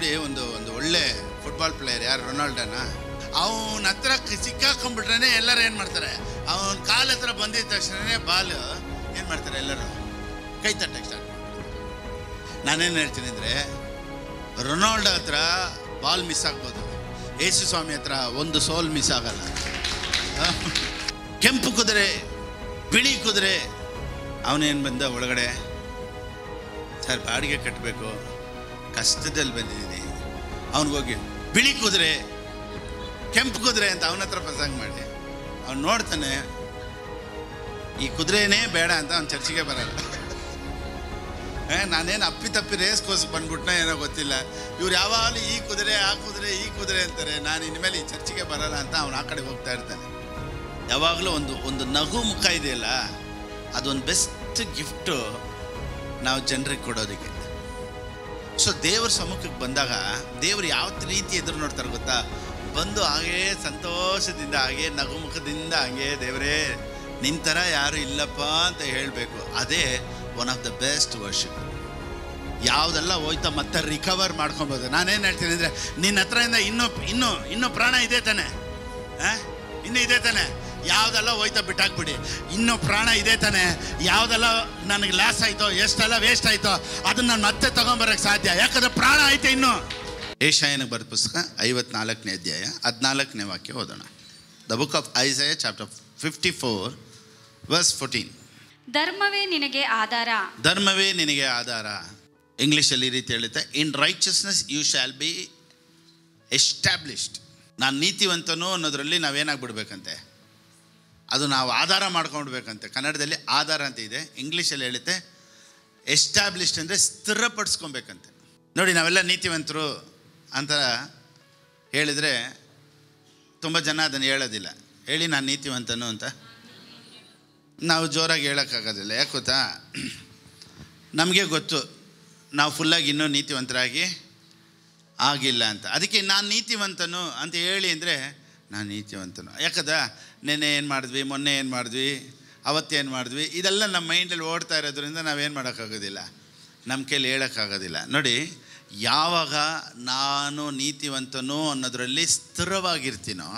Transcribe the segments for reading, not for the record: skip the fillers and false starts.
ನೋಡಿ, ಒಂದು ಒಳ್ಳೆ ಫುಟ್ಬಾಲ್ ಪ್ಲೇಯರ್ ಯಾರು, ರೊನಾಲ್ಡೋನ, ಅವನ ಹತ್ರ ಸಿಕ್ಕಾಕೊಂಡ್ಬಿಟ್ರೆ ಎಲ್ಲರೂ ಏನು ಮಾಡ್ತಾರೆ, ಅವನ ಕಾಲ ಹತ್ರ ಬಂದಿದ್ದ ತಕ್ಷಣ ಬಾಲ್ ಏನು ಮಾಡ್ತಾರೆ, ಎಲ್ಲರೂ ಕೈ ತಟ್ಟಕ್ಕೆ ಸ್ಟಾರ್ಟ್ ಮಾಡ್ತಾರೆ. ನಾನೇನು ಹೇಳ್ತೀನಿ ಅಂದರೆ, ರೊನಾಲ್ಡೋ ಹತ್ರ ಬಾಲ್ ಮಿಸ್ ಆಗ್ಬೋದು, ಯೇಸು ಸ್ವಾಮಿ ಹತ್ರ ಒಂದು ಸೋಲ್ ಮಿಸ್ ಆಗಲ್ಲ. ಕೆಂಪು ಕುದುರೆ, ಬಿಳಿ ಕುದುರೆ, ಅವನೇನು ಬಂದ ಒಳಗಡೆ, ಸರ್ ಬಾಡಿಗೆ ಕಟ್ಟಬೇಕು, ಕಷ್ಟದಲ್ಲಿ ಬಂದಿದ್ದೀನಿ, ಅವನಿಗೋಗಿ ಬಿಳಿ ಕುದುರೆ ಕೆಂಪು ಕುದುರೆ ಅಂತ ಅವನ ಹತ್ರ ಪ್ರಸಂಗ ಮಾಡಿ ಅವ್ನು ನೋಡ್ತಾನೆ, ಈ ಕುದುರೆನೇ ಬೇಡ ಅಂತ ಅವ್ನು ಚರ್ಚಿಗೆ ಬರಲ್ಲ. ನಾನೇನು ಅಪ್ಪಿತಪ್ಪಿ ರೇಸ್ಗೋಸ್ ಬಂದ್ಬಿಟ್ನೋ ಏನೋ ಗೊತ್ತಿಲ್ಲ, ಇವ್ರು ಯಾವಾಗಲೂ ಈ ಕುದುರೆ ಆ ಕುದುರೆ ಈ ಕುದುರೆ ಅಂತಾರೆ, ನಾನು ಇನ್ಮೇಲೆ ಈ ಚರ್ಚಿಗೆ ಬರಲ್ಲ ಅಂತ ಅವ್ನು ಆ ಕಡೆ ಹೋಗ್ತಾ ಇರ್ತಾನೆ. ಯಾವಾಗಲೂ ಒಂದು ನಗು ಮುಖ ಇದೆಯಲ್ಲ, ಅದೊಂದು ಬೆಸ್ಟ್ ಗಿಫ್ಟು ನಾವು ಜನರಿಗೆ ಕೊಡೋದಕ್ಕೆ. ಸೊ ದೇವ್ರ ಸಮ್ಮುಖಕ್ಕೆ ಬಂದಾಗ ದೇವ್ರು ಯಾವ ರೀತಿ ಎದುರು ನೋಡ್ತಾರೆ ಗೊತ್ತಾ, ಬಂದು ಹಾಗೇ ಸಂತೋಷದಿಂದ, ಹಾಗೇ ನಗುಮುಖದಿಂದ, ಹಾಗೇ ದೇವರೇ ನಿನ್ನ ಥರ ಯಾರು ಇಲ್ಲಪ್ಪ ಅಂತ ಹೇಳಬೇಕು. ಅದೇ one of the best worship. ಯಾವುದೆಲ್ಲ ಹೋಯ್ತಾ ಮತ್ತೆ ರಿಕವರ್ ಮಾಡ್ಕೊಬೋದು. ನಾನೇನು ಹೇಳ್ತೀನಿ ಅಂದರೆ, ನಿನ್ನ ಹತ್ರದಿಂದ ಇನ್ನೂ ಪ್ರಾಣ ಇದೆ ತಾನೆ, ಇನ್ನೂ ಇದೆ ತಾನೆ, ಯಾವುದೆಲ್ಲ ಹೋಯ್ತಾ ಬಿಟ್ಟಾಕ್ಬಿಡಿ, ಇನ್ನೂ ಪ್ರಾಣ ಇದೆ ತಾನೆ, ಯಾವುದೆಲ್ಲ ನನಗೆ ಲಾಸ್ ಆಯಿತೋ, ಎಷ್ಟೆಲ್ಲ ವೇಸ್ಟ್ ಆಯಿತೋ ಅದನ್ನು ನಾನು ಮತ್ತೆ ತೊಗೊಂಬರೋಕ್ಕೆ ಸಾಧ್ಯ, ಯಾಕಂದರೆ ಪ್ರಾಣ ಐತೆ ಇನ್ನೂ. ಏಷಾಯನಿಗೆ ಬರೆದ ಪುಸ್ತಕ 54ನೇ ಅಧ್ಯಾಯ 14ನೇ ವಾಕ್ಯ ಓದೋಣ. The book of Isaiah chapter 54 verse 14. ಧರ್ಮವೇ ನಿನಗೆ ಆಧಾರ, ಧರ್ಮವೇ ನಿನಗೆ ಆಧಾರ. ಇಂಗ್ಲೀಷಲ್ಲಿ ಈ ರೀತಿ ಹೇಳುತ್ತೆ, in righteousness you shall be established. ನಾನು ನೀತಿವಂತನು ಅನ್ನೋದ್ರಲ್ಲಿ ನಾವೇನಾಗ್ಬಿಡ್ಬೇಕಂತೆ, ಅದು ನಾವು ಆಧಾರ ಮಾಡ್ಕೊಂಡ್ಬೇಕಂತೆ. ಕನ್ನಡದಲ್ಲಿ ಆಧಾರ ಅಂತ ಇದೆ, ಇಂಗ್ಲೀಷಲ್ಲಿ ಹೇಳುತ್ತೆ ಎಸ್ಟಾಬ್ಲಿಷ್ಡ್ ಅಂದರೆ ಸ್ಥಿರಪಡಿಸ್ಕೊಬೇಕಂತೆ. ನೋಡಿ, ನಾವೆಲ್ಲ ನೀತಿವಂತರು ಅಂತ ಹೇಳಿದರೆ ತುಂಬ ಜನ ಅದನ್ನು ಹೇಳೋದಿಲ್ಲ. ಹೇಳಿ ನಾನು ನೀತಿವಂತನು ಅಂತ ನಾವು ಜೋರಾಗಿ ಹೇಳೋಕ್ಕಾಗೋದಿಲ್ಲ. ಯಾಕೆ ಗೊತ್ತಾ, ನಮಗೆ ಗೊತ್ತು ನಾವು ಫುಲ್ಲಾಗಿ ಇನ್ನೂ ನೀತಿವಂತರಾಗಿ ಆಗಿಲ್ಲ ಅಂತ. ಅದಕ್ಕೆ ನಾನು ನೀತಿವಂತನು ಅಂತ ಹೇಳಿ ಅಂದರೆ ನಾನು ನೀತಿವಂತನು. ಯಾಕಂದ್ರೆ ನೆನ್ನೆ ಏನು ಮಾಡಿದ್ವಿ, ಮೊನ್ನೆ ಏನು ಮಾಡಿದ್ವಿ, ಅವತ್ತೇನು ಮಾಡಿದ್ವಿ, ಇದೆಲ್ಲ ನಮ್ಮ ಮೈಂಡಲ್ಲಿ ಓಡ್ತಾ ಇರೋದ್ರಿಂದ ನಾವೇನು ಮಾಡೋಕ್ಕಾಗೋದಿಲ್ಲ, ನಮ್ಮ ಕೈಲಿ ಹೇಳೋಕ್ಕಾಗೋದಿಲ್ಲ. ನೋಡಿ, ಯಾವಾಗ ನಾನು ನೀತಿವಂತನು ಅನ್ನೋದರಲ್ಲಿ ಸ್ಥಿರವಾಗಿರ್ತೀನೋ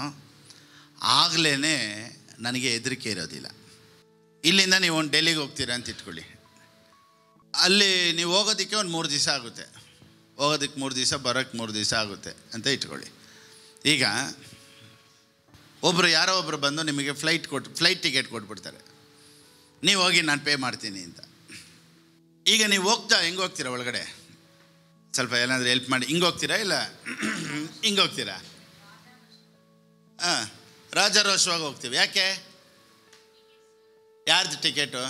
ಆಗಲೇ ನನಗೆ ಹೆದರಿಕೆ ಇರೋದಿಲ್ಲ. ಇಲ್ಲಿಂದ ನೀವು ಒಂದು ಡೆಲ್ಲಿಗೆ ಹೋಗ್ತೀರಾ ಅಂತ ಇಟ್ಕೊಳ್ಳಿ, ಅಲ್ಲಿ ನೀವು ಹೋಗೋದಕ್ಕೆ ಒಂದು 3 ದಿವಸ ಆಗುತ್ತೆ, ಹೋಗೋದಕ್ಕೆ 3 ದಿವಸ, ಬರೋಕ್ಕೆ 3 ದಿವಸ ಆಗುತ್ತೆ ಅಂತ ಇಟ್ಕೊಳ್ಳಿ. ಈಗ ಯಾರೋ ಒಬ್ಬರು ಬಂದು ನಿಮಗೆ ಫ್ಲೈಟ್ ಟಿಕೆಟ್ ಕೊಟ್ಬಿಡ್ತಾರೆ, ನೀವು ಹೋಗಿ ನಾನು ಪೇ ಮಾಡ್ತೀನಿ ಅಂತ. ಈಗ ನೀವು ಹೆಂಗೆ ಹೋಗ್ತೀರಾ ಒಳಗಡೆ, ಸ್ವಲ್ಪ ಏನಾದರೂ ಹೆಲ್ಪ್ ಮಾಡಿ, ಹಿಂಗೆ ಹೋಗ್ತೀರಾ ಇಲ್ಲ ಹಿಂಗೆ ಹೋಗ್ತೀರಾ? ರಾಜಾರೋಷವಾಗಿ ಹೋಗ್ತೀವಿ. ಯಾಕೆ? ಯಾರ್ದು ಟಿಕೆಟು?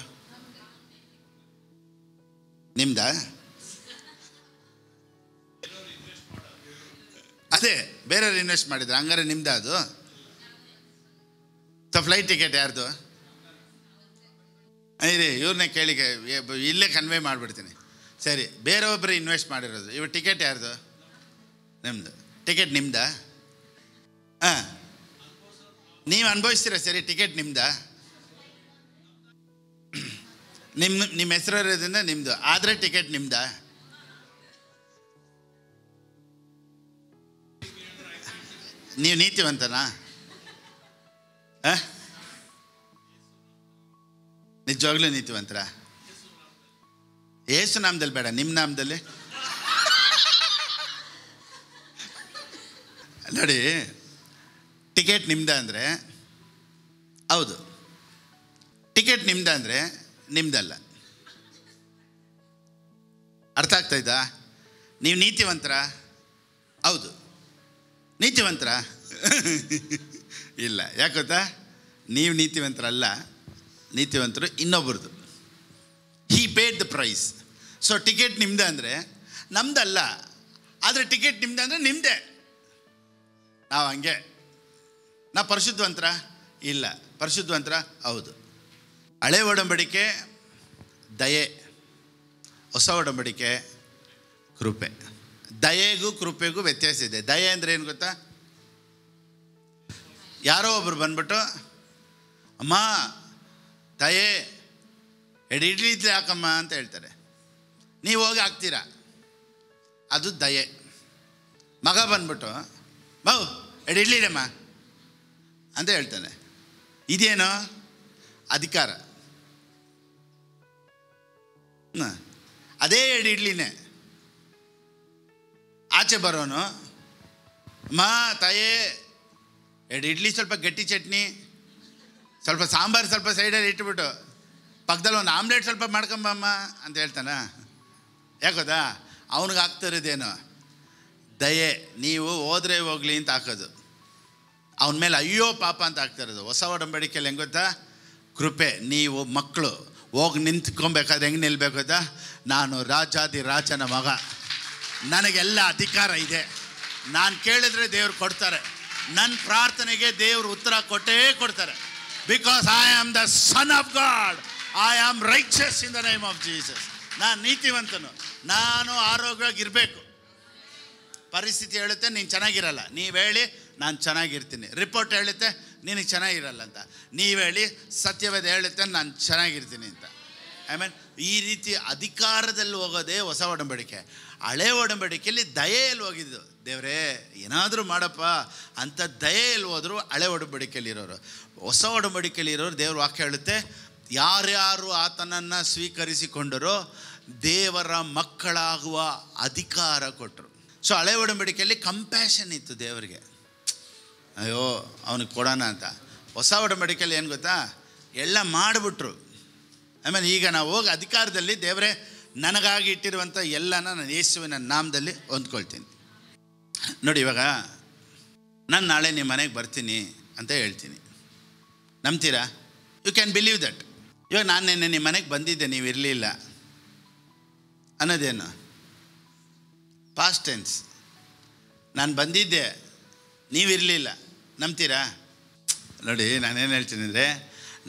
ನಿಮ್ದಾ? ಅದೇ ಬೇರೆಯವ್ರು ಇನ್ವೆಸ್ಟ್ ಮಾಡಿದ್ರು, ಹಂಗಾರೆ ನಿಮ್ದು ಅದು? ಫ್ಲೈಟ್ ಟಿಕೆಟ್ ಯಾರ್ದು? ಇರಿ, ಇವ್ರನ್ನೇ ಕೇಳಿ, ಇಲ್ಲೇ ಕನ್ವೆ ಮಾಡಿಬಿಡ್ತೀನಿ. ಸರಿ, ಬೇರೆಯೊಬ್ಬರು ಇನ್ವೆಸ್ಟ್ ಮಾಡಿರೋದು, ಇವ್ರ ಟಿಕೆಟ್ ಯಾರ್ದು? ನಿಮ್ಮದು. ಟಿಕೆಟ್ ನಿಮ್ದಾ? ನೀವು ಅನುಭವಿಸ್ತೀರ, ಸರಿ, ಟಿಕೆಟ್ ನಿಮ್ದಾ? ನಿಮ್ಮ ಹೆಸರು ಇರೋದ್ರಿಂದ ನಿಮ್ಮದು, ಆದರೆ ಟಿಕೆಟ್ ನಿಮ್ದಾ? ನೀವು ನೀತಿವಂತನಾ? ನಿಜವಾಗ್ಲೂ ನೀತಿವಂತರ? ಏಸು ನಾಮದಲ್ಲಿ ಬೇಡ, ನಿಮ್ಮ ನಾಮದಲ್ಲಿ. ನೋಡಿ, ಟಿಕೆಟ್ ನಿಮ್ದ ಅಂದರೆ ಹೌದು, ಟಿಕೆಟ್ ನಿಮ್ದ ಅಂದರೆ ನಿಮ್ದಲ್ಲ. ಅರ್ಥ ಆಗ್ತಾಯಿದ್ದಾ? ನೀವು ನೀತಿವಂತರ? ಹೌದು. ನೀತಿವಂತರ? ಇಲ್ಲ. ಯಾಕೆ ಗೊತ್ತಾ, ನೀವು ನೀತಿವಂತರಲ್ಲ, ನೀತಿವಂತರು ಇನ್ನೊಬ್ಬರದು. He paid the price. So ticket ನಿಮ್ದೆ ಅಂದರೆ ನಮ್ದಲ್ಲ, ಆದರೆ ಟಿಕೆಟ್ ನಿಮ್ದೆ ಅಂದರೆ ನಿಮ್ಮದೇ. ನಾವು ಹಂಗೆ. ನಾವು ಪರಿಶುದ್ಧವಂತರ? ಇಲ್ಲ. ಪರಿಶುದ್ಧವಂತರ? ಹೌದು. ಹಳೆ ಒಡಂಬಡಿಕೆ ದಯೆ, ಹೊಸ ಒಡಂಬಡಿಕೆ ಕೃಪೆ. ದಯೆಗೂ ಕೃಪೆಗೂ ವ್ಯತ್ಯಾಸ ಇದೆ. ದಯೆ ಅಂದರೆ ಏನು ಗೊತ್ತಾ, ಯಾರೋ ಒಬ್ರು ಬಂದ್ಬಿಟ್ಟು ಅಮ್ಮ ದಯೆ ಇಡ್ಲಿ ಇಡ್ಲಿ ಹಾಕಮ್ಮ ಅಂತ ಹೇಳ್ತಾರೆ, ನೀವು ಹೋಗಿ ಹಾಕ್ತೀರಾ, ಅದು ದಯೆ. ಮಗ ಬಂದ್ಬಿಟ್ಟು ಬಾವು ಎರಡು ಇಡ್ಲಿರಮ್ಮ ಅಂತ ಹೇಳ್ತಾನೆ. ಇದೇನು ಅಧಿಕಾರ? ಅದೇ ಎರಡು ಇಡ್ಲಿನೇ. ಆಚೆ ಬರೋನು ತಾಯೇ ಎರಡು ಇಡ್ಲಿ, ಸ್ವಲ್ಪ ಗಟ್ಟಿ ಚಟ್ನಿ, ಸ್ವಲ್ಪ ಸಾಂಬಾರು ಸ್ವಲ್ಪ ಸೈಡಲ್ಲಿ ಇಟ್ಬಿಟ್ಟು ಪಕ್ಕದಲ್ಲಿ ಒಂದು ಆಮ್ಲೆಟ್ ಸ್ವಲ್ಪ ಮಾಡ್ಕೊಂಬಮ್ಮ ಅಂತ ಹೇಳ್ತಾನ. ಯಾಕೋದಾ ಅವನಿಗೆ ಆಗ್ತಿರೋದೇನು? ದಯೆ. ನೀವು ಹೋದ್ರೆ ಹೋಗ್ಲಿ ಅಂತ ಹಾಕೋದು, ಅವನ ಮೇಲೆ ಅಯ್ಯೋ ಪಾಪ ಅಂತ ಆಗ್ತಿರೋದು. ಹೊಸ ಒಡಂಬಡಿಕೆಯಲ್ಲಿ ಹೆಂಗೆ ಗೊತ್ತಾ? ಕೃಪೆ. ನೀವು ಮಕ್ಕಳು ಹೋಗಿ ನಿಂತ್ಕೊಬೇಕಾದ್ರೆ ಹೆಂಗೆ ನಿಲ್ಬೇಕು ಗೊತ್ತಾ? ನಾನು ರಾಜಾದಿ ರಾಜನ ಮಗ, ನನಗೆಲ್ಲ ಅಧಿಕಾರ ಇದೆ, ನಾನು ಕೇಳಿದ್ರೆ ದೇವ್ರು ಕೊಡ್ತಾರೆ, ನನ್ನ ಪ್ರಾರ್ಥನೆಗೆ ದೇವರು ಉತ್ತರ ಕೊಟ್ಟೇ ಕೊಡ್ತಾರೆ. Because I am the son of god, I am righteous in the name of Jesus. ನಾನು ನೀತಿವಂತನು, ನಾನು ಆರೋಗ್ಯವಾಗಿರಬೇಕು. ಪರಿಸ್ಥಿತಿ ಹೇಳುತ್ತೆ ನೀನು ಚೆನ್ನಾಗಿರಲ್ಲ, ನೀವು ಹೇಳಿ ನಾನು ಚೆನ್ನಾಗಿರ್ತೀನಿ. ರಿಪೋರ್ಟ್ ಹೇಳುತ್ತೆ ನಿನಗೆ ಚೆನ್ನಾಗಿರಲ್ಲ ಅಂತ, ನೀವು ಹೇಳಿ ಸತ್ಯವೇದ ಹೇಳುತ್ತೆ ನಾನು ಚೆನ್ನಾಗಿರ್ತೀನಿ ಅಂತ. ಈ ರೀತಿ ಅಧಿಕಾರದಲ್ಲಿ ಹೋಗೋದೇ ಹೊಸ ಒಡಂಬಡಿಕೆ. ಹಳೆ ಒಡಂಬಡಿಕೆಯಲ್ಲಿ ದಯೆಯಲ್ಲಿ ಹೋಗಿದ್ದು. ದೇವರೇ ಏನಾದರೂ ಮಾಡಪ್ಪ ಅಂತ ದಯೆಯಲ್ಲಿ ಹೋದರು ಹಳೆ ಒಡಂಬಡಿಕೆಯಲ್ಲಿರೋರು. ಹೊಸ ಒಡಂಬಡಿಕೆಯಲ್ಲಿರೋರು ದೇವ್ರ ವಾಕ್ಯ ಹೇಳುತ್ತೆ, ಯಾರ್ಯಾರು ಆತನನ್ನು ಸ್ವೀಕರಿಸಿಕೊಂಡರೋ ದೇವರ ಮಕ್ಕಳಾಗುವ ಅಧಿಕಾರ ಕೊಟ್ಟರು. ಸೊ ಹಳೆ ಒಡಂಬಡಿಕೆಯಲ್ಲಿ ಕಂಪ್ಯಾಷನ್ ಇತ್ತು ದೇವರಿಗೆ, ಅಯ್ಯೋ ಅವನಿಗೆ ಕೊಡೋಣ ಅಂತ. ಹೊಸ ಒಡಂಬಡಿಕೆಯಲ್ಲಿ ಏನು ಗೊತ್ತಾ? ಎಲ್ಲ ಮಾಡಿಬಿಟ್ರು. ಆಮೇಲೆ ಈಗ ನಾವು ಹೋಗಿ ಅಧಿಕಾರದಲ್ಲಿ ದೇವರೇ ನನಗಾಗಿ ಇಟ್ಟಿರುವಂಥ ಎಲ್ಲನ ನಾನು ಯೇಸುವಿನ ನಾಮದಲ್ಲಿ ಹೊಂದ್ಕೊಳ್ತೀನಿ. ನೋಡಿ, ಇವಾಗ ನಾನು ನಾಳೆ ನಿಮ್ಮ ಮನೆಗೆ ಬರ್ತೀನಿ ಅಂತ ಹೇಳ್ತೀನಿ, ನಂಬ್ತೀರಾ? You can believe that. ಇವಾಗ ನಾನು ನಿನ್ನೆ ನಿಮ್ಮ ಮನೆಗೆ ಬಂದಿದ್ದೆ, ನೀವು ಇರಲಿಲ್ಲ ಅನ್ನೋದೇನು? Past tense. ನಾನು ಬಂದಿದ್ದೆ, ನೀವಿರಲಿಲ್ಲ, ನಂಬ್ತೀರಾ? ನೋಡಿ, ನಾನೇನು ಹೇಳ್ತೀನಿ ಅಂದರೆ,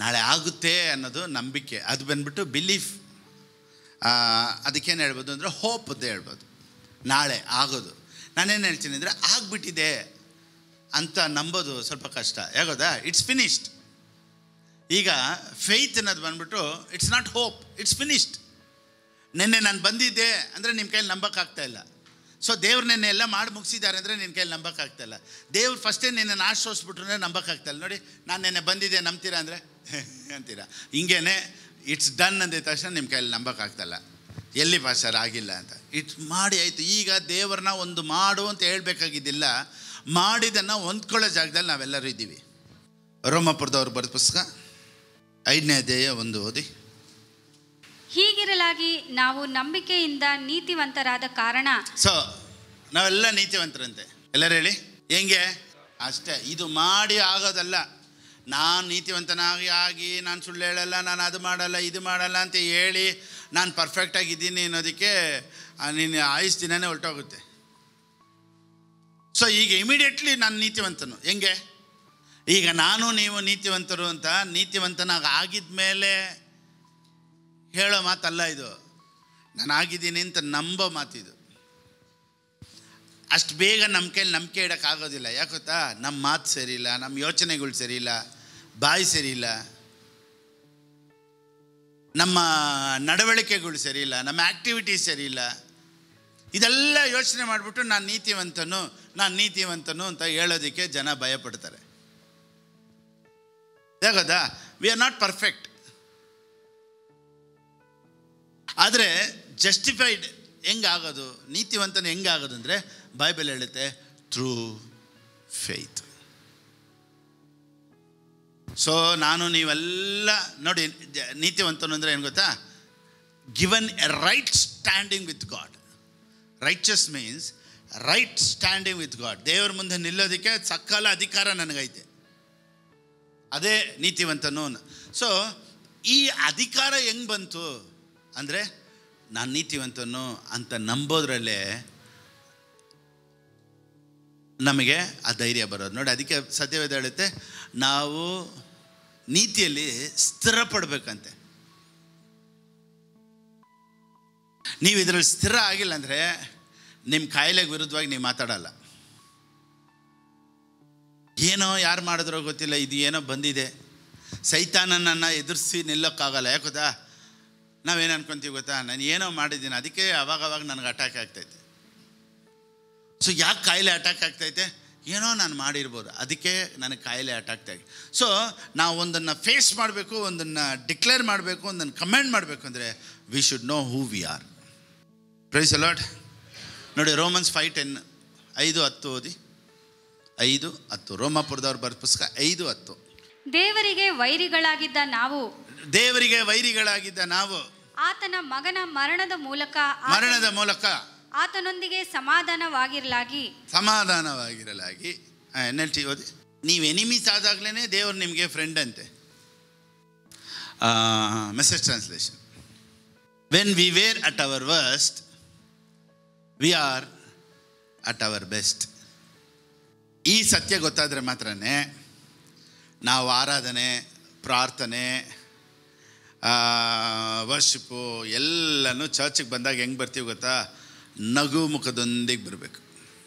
ನಾಳೆ ಆಗುತ್ತೆ ಅನ್ನೋದು ನಂಬಿಕೆ, ಅದು ಬಂದ್ಬಿಟ್ಟು ಬಿಲೀಫ್. ಅದಕ್ಕೇನು ಹೇಳ್ಬೋದು ಅಂದರೆ ಹೋಪ್ ಅಂತ ಹೇಳ್ಬೋದು. ನಾಳೆ ಆಗೋದು. ನಾನೇನು ಹೇಳ್ತೀನಿ ಅಂದರೆ ಆಗಿಬಿಟ್ಟಿದೆ ಅಂತ ನಂಬೋದು ಸ್ವಲ್ಪ ಕಷ್ಟ. ಯಾಕೋದಾ? It's finished. ಈಗ ಫೇತ್ ಅನ್ನೋದು ಬಂದ್ಬಿಟ್ಟು it's not hope, it's finished. ನಿನ್ನೆ ನಾನು ಬಂದಿದ್ದೆ ಅಂದರೆ ನಿಮ್ಮ ಕೈಯಲ್ಲಿ ನಂಬಕ್ಕಾಗ್ತಾಯಿಲ್ಲ. ಸೊ ದೇವ್ರು ನೆನ್ನೆ ಎಲ್ಲ ಮಾಡಿ ಮುಗಿಸಿದ್ದಾರೆ ಅಂದರೆ ನಿನ್ನ ಕೈಯಲ್ಲಿ ನಂಬಕ್ಕಾಗ್ತಾಯಿಲ್ಲ. ದೇವ್ರು ಫಸ್ಟೇ ನಿನ್ನ ಆಶ್ರಯಿಸ್ಬಿಟ್ರೆ ನಂಬಕ್ಕಾಗ್ತಾಯಿಲ್ಲ. ನೋಡಿ, ನಾನು ನೆನ್ನೆ ಬಂದಿದ್ದೆ, ನಂಬ್ತೀರಾ ಅಂದರೆ ಅಂತೀರಾ. ಹಿಂಗೇನೆ ಇಟ್ಸ್ ಡನ್ ಅಂದಿದ ತಕ್ಷಣ ನಿಮ್ಮ ಕೈಯಲ್ಲಿ ನಂಬಕ್ಕಾಗ್ತಾಯಿಲ್ಲ. ಎಲ್ಲಿ ಪಾಸ್ಟರ್ ಆಗಿಲ್ಲ ಅಂತ. ಇಟ್ಸ್ ಮಾಡಿ ಆಯಿತು. ಈಗ ದೇವ್ರನ್ನ ಒಂದು ಮಾಡು ಅಂತ ಹೇಳ್ಬೇಕಾಗಿದ್ದಿಲ್ಲ, ಮಾಡಿದ್ದನ್ನು ಹೊಂದ್ಕೊಳ್ಳೋ ಜಾಗದಲ್ಲಿ ನಾವೆಲ್ಲರೂ ಇದ್ದೀವಿ. ರೋಮಾಪುರದವ್ರು ಬರೆದ ಪುಸ್ತಕ 5ನೇ ಅಧ್ಯಾಯ 1 ಓದಿ. ಹೀಗಿರಲಾಗಿ ನಾವು ನಂಬಿಕೆಯಿಂದ ನೀತಿವಂತರಾದ ಕಾರಣ. ಸೊ ನಾವೆಲ್ಲ ನೀತಿವಂತರಂತೆ. ಎಲ್ಲರೂ ಹೇಳಿ ಹೆಂಗೆ? ಅಷ್ಟೇ. ಇದು ಮಾಡಿ ಆಗೋದಲ್ಲ. ನಾನು ನೀತಿವಂತನಾಗಿ ನಾನು ಸುಳ್ಳು ಹೇಳಲ್ಲ, ನಾನು ಅದು ಮಾಡಲ್ಲ ಇದು ಮಾಡಲ್ಲ ಅಂತ ಹೇಳಿ ನಾನು ಪರ್ಫೆಕ್ಟಾಗಿದ್ದೀನಿ ಅನ್ನೋದಕ್ಕೆ ನೀನು ಆಯುಸ್ ದಿನವೇ ಹೊರಟೋಗುತ್ತೆ. ಸೊ ಈಗ ಇಮಿಡಿಯೇಟ್ಲಿ ನಾನು ನೀತಿವಂತನು. ಹೆಂಗೆ? ಈಗ ನಾನು ನೀವು ನೀತಿವಂತರು ಅಂತ ನೀತಿವಂತನಾಗಿ ಆಗಿದ ಮೇಲೆ ಹೇಳೋ ಮಾತಲ್ಲ ಇದು. ನಾನು ಆಗಿದ್ದೀನಿ ಅಂತ ನಂಬೋ ಮಾತಿದು. ಅಷ್ಟು ಬೇಗ ನಮ್ಮ ಕೈಲಿ ನಂಬಿಕೆ ಇಡೋಕ್ಕಾಗೋದಿಲ್ಲ. ಯಾಕೊತ್ತಾ? ನಮ್ಮ ಮಾತು ಸರಿಯಿಲ್ಲ, ನಮ್ಮ ಯೋಚನೆಗಳು ಸರಿಯಿಲ್ಲ, ಬಾಯಿ ಸರಿಯಿಲ್ಲ, ನಮ್ಮ ನಡವಳಿಕೆಗಳು ಸರಿಯಿಲ್ಲ, ನಮ್ಮ ಆ್ಯಕ್ಟಿವಿಟೀಸ್ ಸರಿಯಿಲ್ಲ. ಇದೆಲ್ಲ ಯೋಚನೆ ಮಾಡಿಬಿಟ್ಟು ನಾನು ನೀತಿವಂತನು ಅಂತ ಹೇಳೋದಕ್ಕೆ ಜನ ಭಯಪಡ್ತಾರೆ. ಯಾಕದಾ? We are not perfect. ಆದರೆ ಜಸ್ಟಿಫೈಡ್ ಹೆಂಗಾಗೋದು, ನೀತಿವಂತನ ಹೆಂಗಾಗೋದು ಅಂದರೆ ಬೈಬಲ್ ಹೇಳುತ್ತೆ ಥ್ರೂ ಫೇತ್. ಸೊ ನಾನು ನೀವೆಲ್ಲ ನೋಡಿ, ನೀತಿವಂತನು ಅಂದರೆ ಏನು ಗೊತ್ತಾ? Given A right standing with god. Righteous means right standing with god. ದೇವ್ರ ಮುಂದೆ ನಿಲ್ಲೋದಕ್ಕೆ ಸಕಲ ಅಧಿಕಾರ ನನಗೈತೆ, ಅದೇ ನೀತಿವಂತನು. ಸೊ ಈ ಅಧಿಕಾರ ಹೆಂಗೆ ಬಂತು ಅಂದರೆ ನಾನು ನೀತಿವಂತನು ಅಂತ ನಂಬೋದ್ರಲ್ಲೇ ನಮಗೆ ಆ ಧೈರ್ಯ ಬರೋದು. ನೋಡಿ, ಅದಕ್ಕೆ ಸತ್ಯವೇದ ಹೇಳುತ್ತೆ ನಾವು ನೀತಿಯಲ್ಲಿ ಸ್ಥಿರಪಡಬೇಕಂತೆ. ನೀವು ಇದರಲ್ಲಿ ಸ್ಥಿರ ಆಗಿಲ್ಲ ಅಂದರೆ ನಿಮ್ಮ ಕಾಯಿಲೆಗೆ ವಿರುದ್ಧವಾಗಿ ನೀವು ಮಾತಾಡಲ್ಲ. ಏನೋ ಯಾರು ಮಾಡಿದ್ರೋ ಗೊತ್ತಿಲ್ಲ, ಇದು ಏನೋ ಬಂದಿದೆ, ಸೈತಾನನನ್ನು ಎದುರಿಸಿ ನಿಲ್ಲೋಕ್ಕಾಗಲ್ಲ. ಯಾಕೋದಾ? ನಾವೇನು ಅನ್ಕೊತೀವಿ ಗೊತ್ತಾ? ನಾನು ಏನೋ ಮಾಡಿದ್ದೀನಿ, ಅದಕ್ಕೆ ಅವಾಗವಾಗ ನನಗೆ ಅಟ್ಯಾಕ್ ಆಗ್ತೈತೆ. ಸೊ ಯಾಕೆ ಕಾಯಿಲೆ ಅಟ್ಯಾಕ್ ಆಗ್ತೈತೆ? ಏನೋ ನಾನು ಮಾಡಿರ್ಬೋದು, ಅದಕ್ಕೆ ನನಗೆ ಕಾಯಿಲೆ ಅಟ್ಯಾಕ್ ಆಗಿ. ಸೊ ನಾವು ಒಂದನ್ನು ಫೇಸ್ ಮಾಡಬೇಕು, ಒಂದನ್ನು ಡಿಕ್ಲೇರ್ ಮಾಡಬೇಕು, ಒಂದನ್ನು ಕಮೆಂಟ್ ಮಾಡಬೇಕು ಅಂದರೆ we should know who we are. Praise the Lord. ನೋಡಿ ರೋಮನ್ಸ್ 5:10, 5:10 ಓದಿ. 5:10 ರೋಮಾಪುರದವ್ರು ಬರೆದ ಪುಸ್ತಕ 5:10. ದೇವರಿಗೆ ವೈರಿಗಳಾಗಿದ್ದ ನಾವು ಆತನ ಮಗನ ಮರಣದ ಮೂಲಕ ಆತನೊಂದಿಗೆ ಸಮಾಧಾನವಾಗಿರಲಾಗಿ NLT ಓದಿ. ನೀವು ಎನಿಮೀಸ್ ಆದಾಗಲೇ ದೇವರು ನಿಮಗೆ ಫ್ರೆಂಡ್ ಅಂತೆ. Message translation. When we were at our worst we are at our best. ಈ ಸತ್ಯ ಗೊತ್ತಾದರೆ ಮಾತ್ರನೇ ನಾವು ಆರಾಧನೆ, ಪ್ರಾರ್ಥನೆ, ವರ್ಷಿಪ್ಪು ಎಲ್ಲನೂ ಚರ್ಚಿಗೆ ಬಂದಾಗ ಹೆಂಗೆ ಬರ್ತೀವಿ ಗೊತ್ತಾ? ನಗು ಮುಖದೊಂದಿಗೆ ಬರಬೇಕು.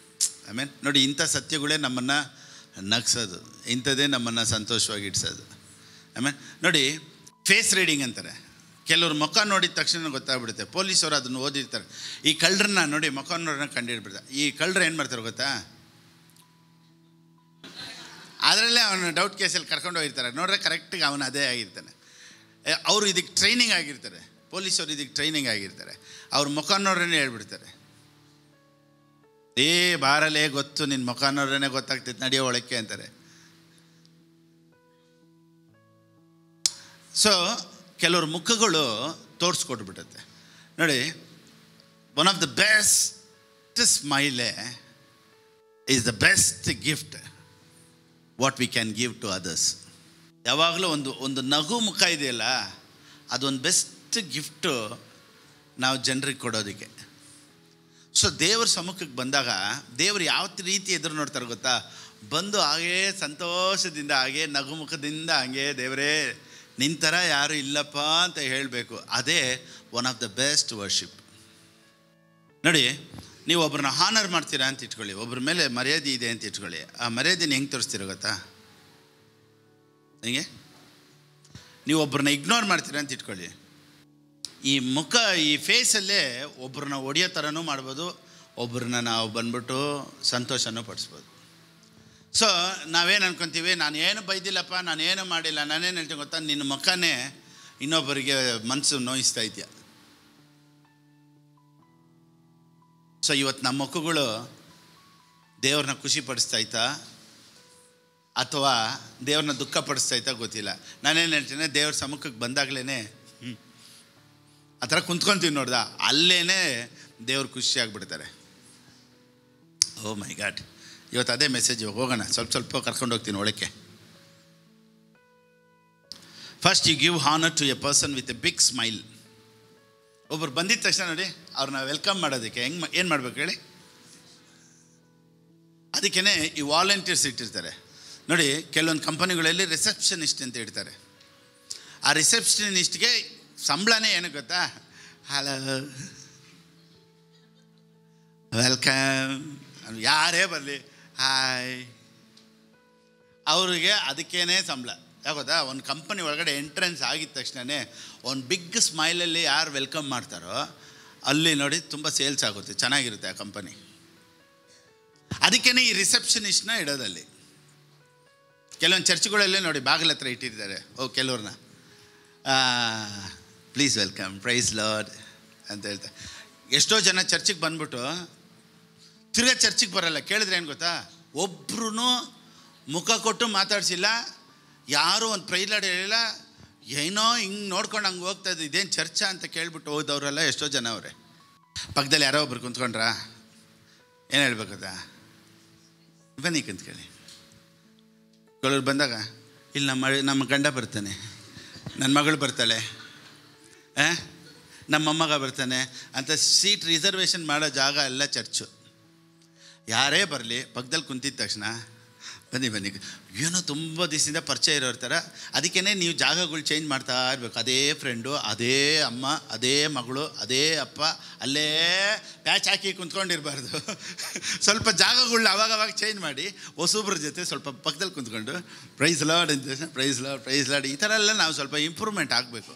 ಆಮೇಲೆ ನೋಡಿ, ಇಂಥ ಸತ್ಯಗಳೇ ನಮ್ಮನ್ನು ನಗಿಸೋದು, ಇಂಥದ್ದೇ ನಮ್ಮನ್ನು ಸಂತೋಷವಾಗಿ ಇಡ್ಸೋದು. ಆಮೇಲೆ ನೋಡಿ, ಫೇಸ್ ರೀಡಿಂಗ್ ಅಂತಾರೆ. ಕೆಲವ್ರು ಮುಖ ನೋಡಿದ ತಕ್ಷಣ ಗೊತ್ತಾಗ್ಬಿಡುತ್ತೆ. ಪೊಲೀಸವರು ಅದನ್ನು ಓದಿರ್ತಾರೆ. ಈ ಕಳ್ಳರನ್ನ ನೋಡಿ, ಮುಖ ನೋಡೋಣ ಕಂಡುಹಿಡ್ಬಿಡ್ತಾರೆ. ಈ ಕಳ್ಳರು ಏನು ಮಾಡ್ತಾರೆ ಗೊತ್ತಾ? ಅದರಲ್ಲೇ ಅವನು ಡೌಟ್ ಕೇಸಲ್ಲಿ ಕರ್ಕೊಂಡು ಹೋಗಿರ್ತಾರೆ. ನೋಡ್ರೆ ಕರೆಕ್ಟಿಗೆ ಅವನು ಅದೇ ಆಗಿರ್ತಾನೆ. ಅವರು ಇದಕ್ಕೆ ಟ್ರೈನಿಂಗ್ ಆಗಿರ್ತಾರೆ, ಪೊಲೀಸರು ಇದಕ್ಕೆ ಟ್ರೈನಿಂಗ್ ಆಗಿರ್ತಾರೆ. ಅವ್ರ ಮುಖ ನೋಡ್ರೇ ಹೇಳ್ಬಿಡ್ತಾರೆ, ಬಾರಲ್ಲೇ ಗೊತ್ತು, ನಿನ್ನ ಮುಖ ನೋಡ್ರೇ ಗೊತ್ತಾಗ್ತೈತೆ, ನಡೆಯೋ ಒಳಕ್ಕೆ ಅಂತಾರೆ. ಸೊ ಕೆಲವ್ರ ಮುಖಗಳು ತೋರಿಸ್ಕೊಟ್ಬಿಡುತ್ತೆ. ನೋಡಿ, ಒನ್ ಆಫ್ ದ ಬೆಸ್ಟ್ ಸ್ಮೈಲೇ is the best gift what we can give to others. ಯಾವಾಗಲೂ ಒಂದು ನಗು ಮುಖ ಇದೆಯಲ್ಲ, ಅದೊಂದು ಬೆಸ್ಟ್ ಗಿಫ್ಟು ನಾವು ಜನರಿಗೆ ಕೊಡೋದಕ್ಕೆ. ಸೊ ದೇವ್ರ ಸಮ್ಮುಖಕ್ಕೆ ಬಂದಾಗ ದೇವರು ಯಾವ ರೀತಿ ಎದುರು ನೋಡ್ತಾರೆ ಗೊತ್ತಾ? ಬಂದು ಹಾಗೇ ಸಂತೋಷದಿಂದ, ಹಾಗೇ ನಗು ಮುಖದಿಂದ, ಹಾಗೇ ದೇವರೇ ನಿನ್ನ ಥರ ಯಾರು ಇಲ್ಲಪ್ಪ ಅಂತ ಹೇಳಬೇಕು. ಅದೇ one of the best worship. ನೋಡಿ, ನೀವು ಒಬ್ಬರನ್ನ ಹಾನರ್ ಮಾಡ್ತೀರಾ ಅಂತ ಇಟ್ಕೊಳ್ಳಿ, ಒಬ್ಬರ ಮೇಲೆ ಮರ್ಯಾದೆ ಇದೆ ಅಂತ ಇಟ್ಕೊಳ್ಳಿ. ಆ ಮರ್ಯಾದೆನ ಹೆಂಗೆ ತೋರಿಸ್ತೀರ ಗೊತ್ತಾ? ಹಿಂಗೆ. ನೀವು ಒಬ್ಬರನ್ನ ಇಗ್ನೋರ್ ಮಾಡ್ತೀರಾ ಅಂತ ಇಟ್ಕೊಳ್ಳಿ, ಈ ಮುಖ, ಈ ಫೇಸಲ್ಲೇ ಒಬ್ಬರನ್ನ ಹೊಡೆಯೋ ಥರನೂ ಮಾಡ್ಬೋದು, ಒಬ್ಬರನ್ನ ನಾವು ಬಂದ್ಬಿಟ್ಟು ಸಂತೋಷನೂ ಪಡಿಸ್ಬೋದು. ಸೊ ನಾವೇನು ಅನ್ಕೊತೀವಿ, ನಾನು ಏನು ಬೈದಿಲ್ಲಪ್ಪ, ನಾನೇನು ಮಾಡಿಲ್ಲ, ನಾನೇನು ಹೇಳ್ತೀನಿ ಗೊತ್ತಾ? ನಿನ್ನ ಮುಖನೇ ಇನ್ನೊಬ್ಬರಿಗೆ ಮನಸ್ಸು ನೋಯಿಸ್ತಾ ಇದೆಯಾ. ಸೊ ಇವತ್ತು ನಮ್ಮ ಮುಖಗಳು ದೇವ್ರನ್ನ ಖುಷಿ ಪಡಿಸ್ತಾಯ್ತಾ ಅಥವಾ ದೇವ್ರನ್ನ ದುಃಖ ಪಡಿಸ್ತಾಯ್ತಾ ಗೊತ್ತಿಲ್ಲ. ನಾನೇನು ಹೇಳ್ತೀನಿ, ದೇವ್ರ ಸಮ್ಮುಖಕ್ಕೆ ಬಂದಾಗಲೇ ಆ ಥರ ಕುಂತ್ಕೊತೀವಿ ನೋಡ್ದ, ಅಲ್ಲೇ ದೇವ್ರು ಖುಷಿ ಆಗಿಬಿಡ್ತಾರೆ. ಓ ಮೈ ಗಾಡ್, ಇವತ್ತು ಅದೇ ಮೆಸೇಜ್. ಹೋಗೋಣ, ಸ್ವಲ್ಪ ಕರ್ಕೊಂಡು ಹೋಗ್ತೀನಿ ಒಳಕ್ಕೆ. First you give honour to a person with a big smile. ಒಬ್ಬರು ಬಂದಿದ್ದ ತಕ್ಷಣ ನೋಡಿ, ಅವ್ರನ್ನ ವೆಲ್ಕಮ್ ಮಾಡೋದಕ್ಕೆ ಏನು ಮಾಡ್ಬೇಕು ಹೇಳಿ? ಅದಕ್ಕೇ ಈ ವಾಲಂಟಿಯರ್ಸ್ ಇಟ್ಟಿರ್ತಾರೆ ನೋಡಿ. ಕೆಲವೊಂದು ಕಂಪನಿಗಳಲ್ಲಿ ರಿಸೆಪ್ಷನಿಸ್ಟ್ ಅಂತ ಇಡ್ತಾರೆ. ಆ ರಿಸೆಪ್ಷನಿಸ್ಟ್ಗೆ ಸಂಬಳನೇ ಏನು ಗೊತ್ತಾ? ಹಲೋ, ವೆಲ್ಕಮ್, ಯಾರೇ ಬರಲಿ ಹಾಯ್, ಅವರಿಗೆ ಅದಕ್ಕೇನೆ ಸಂಬಳ. ಯಾಕೋದಾ? ಒಂದು ಕಂಪನಿ ಒಳಗಡೆ ಎಂಟ್ರೆನ್ಸ್ ಆಗಿದ ತಕ್ಷಣವೇ ಒಂದು ಬಿಗ್ ಸ್ಮೈಲಲ್ಲಿ ಯಾರು ವೆಲ್ಕಮ್ ಮಾಡ್ತಾರೋ ಅಲ್ಲಿ ನೋಡಿ ತುಂಬ ಸೇಲ್ಸ್ ಆಗುತ್ತೆ, ಚೆನ್ನಾಗಿರುತ್ತೆ ಆ ಕಂಪನಿ. ಅದಕ್ಕೇ ಈ ರಿಸೆಪ್ಷನಿಸ್ಟ್ನ ಇಡೋದಲ್ಲಿ. ಕೆಲವೊಂದು ಚರ್ಚ್ಗಳಲ್ಲೇ ನೋಡಿ ಬಾಗಿಲ ಹತ್ರ ಇಟ್ಟಿರ್ತಾರೆ ಕೆಲವ್ರನ್ನ, ಪ್ಲೀಸ್ ವೆಲ್ಕಮ್, ಪ್ರೈಸ್ ಲಾರ್ಡ್ ಅಂತ ಹೇಳ್ತಾರೆ. ಎಷ್ಟೋ ಜನ ಚರ್ಚಿಗೆ ಬಂದ್ಬಿಟ್ಟು ತಿರ್ಗಾ ಚರ್ಚಿಗೆ ಬರೋಲ್ಲ. ಕೇಳಿದ್ರೆ ಏನು ಗೊತ್ತಾ? ಒಬ್ರು ಮುಖ ಕೊಟ್ಟು ಮಾತಾಡ್ಸಿಲ್ಲ, ಯಾರೂ ಒಂದು ಪ್ರೈಸ್ ಲಾರ್ಡ್ ಹೇಳಿಲ್ಲ, ಏನೋ ಹಿಂಗೆ ನೋಡ್ಕೊಂಡು ಹಂಗೆ ಹೋಗ್ತಾ ಇದ್ದು, ಇದೇನು ಚರ್ಚಾ ಅಂತ ಕೇಳ್ಬಿಟ್ಟು ಹೋದವರೆಲ್ಲ ಎಷ್ಟೋ ಜನ ಅವರೇ. ಪಕ್ಕದಲ್ಲಿ ಯಾರೋ ಒಬ್ರು ಕುಂತ್ಕೊಂಡ್ರ ಏನು ಹೇಳ್ಬೇಕದ? ಬನ್ನಿ ಕುಂತ್ಕೊಳ್ಳಿ. ಕೆಲವ್ರು ಬಂದಾಗ, ಇಲ್ಲಿ ನಮ್ಮ ಗಂಡ ಬರ್ತಾನೆ, ನನ್ನ ಮಗಳು ಬರ್ತಾಳೆ, ನಮ್ಮ ಮೊಮ್ಮಗ ಬರ್ತಾನೆ ಅಂತ ಸೀಟ್ ರಿಸರ್ವೇಷನ್ ಮಾಡೋ ಜಾಗ ಎಲ್ಲ ಚರ್ಚು. ಯಾರೇ ಬರಲಿ ಪಕ್ಕದಲ್ಲಿ ಕುಂತಿದ್ದ ತಕ್ಷಣ ಬನ್ನಿ, ಏನೋ ತುಂಬ ದಿವಸದಿಂದ ಪರಿಚಯ ಇರೋರ ಥರ. ಅದಕ್ಕೇ ನೀವು ಜಾಗಗಳು ಚೇಂಜ್ ಮಾಡ್ತಾ ಇರಬೇಕು. ಅದೇ ಫ್ರೆಂಡು, ಅದೇ ಅಮ್ಮ, ಅದೇ ಮಗಳು, ಅದೇ ಅಪ್ಪ, ಅಲ್ಲೇ ಪ್ಯಾಚ್ ಹಾಕಿ ಕುಂತ್ಕೊಂಡಿರಬಾರ್ದು. ಸ್ವಲ್ಪ ಜಾಗಗಳನ್ನ ಅವಾಗವಾಗ ಚೇಂಜ್ ಮಾಡಿ ಹೊಸೊಬ್ರ ಜೊತೆ ಸ್ವಲ್ಪ ಪಕ್ಕದಲ್ಲಿ ಕುಂತ್ಕೊಂಡು ಪ್ರೈಸ್ ಲಾರ್ಡ್ ಅಂತ ಪ್ರೈಸ್ ಲಾರ್ಡ್ ಈ ಥರ ಎಲ್ಲ ನಾವು ಸ್ವಲ್ಪ ಇಂಪ್ರೂವ್ಮೆಂಟ್ ಆಗಬೇಕು.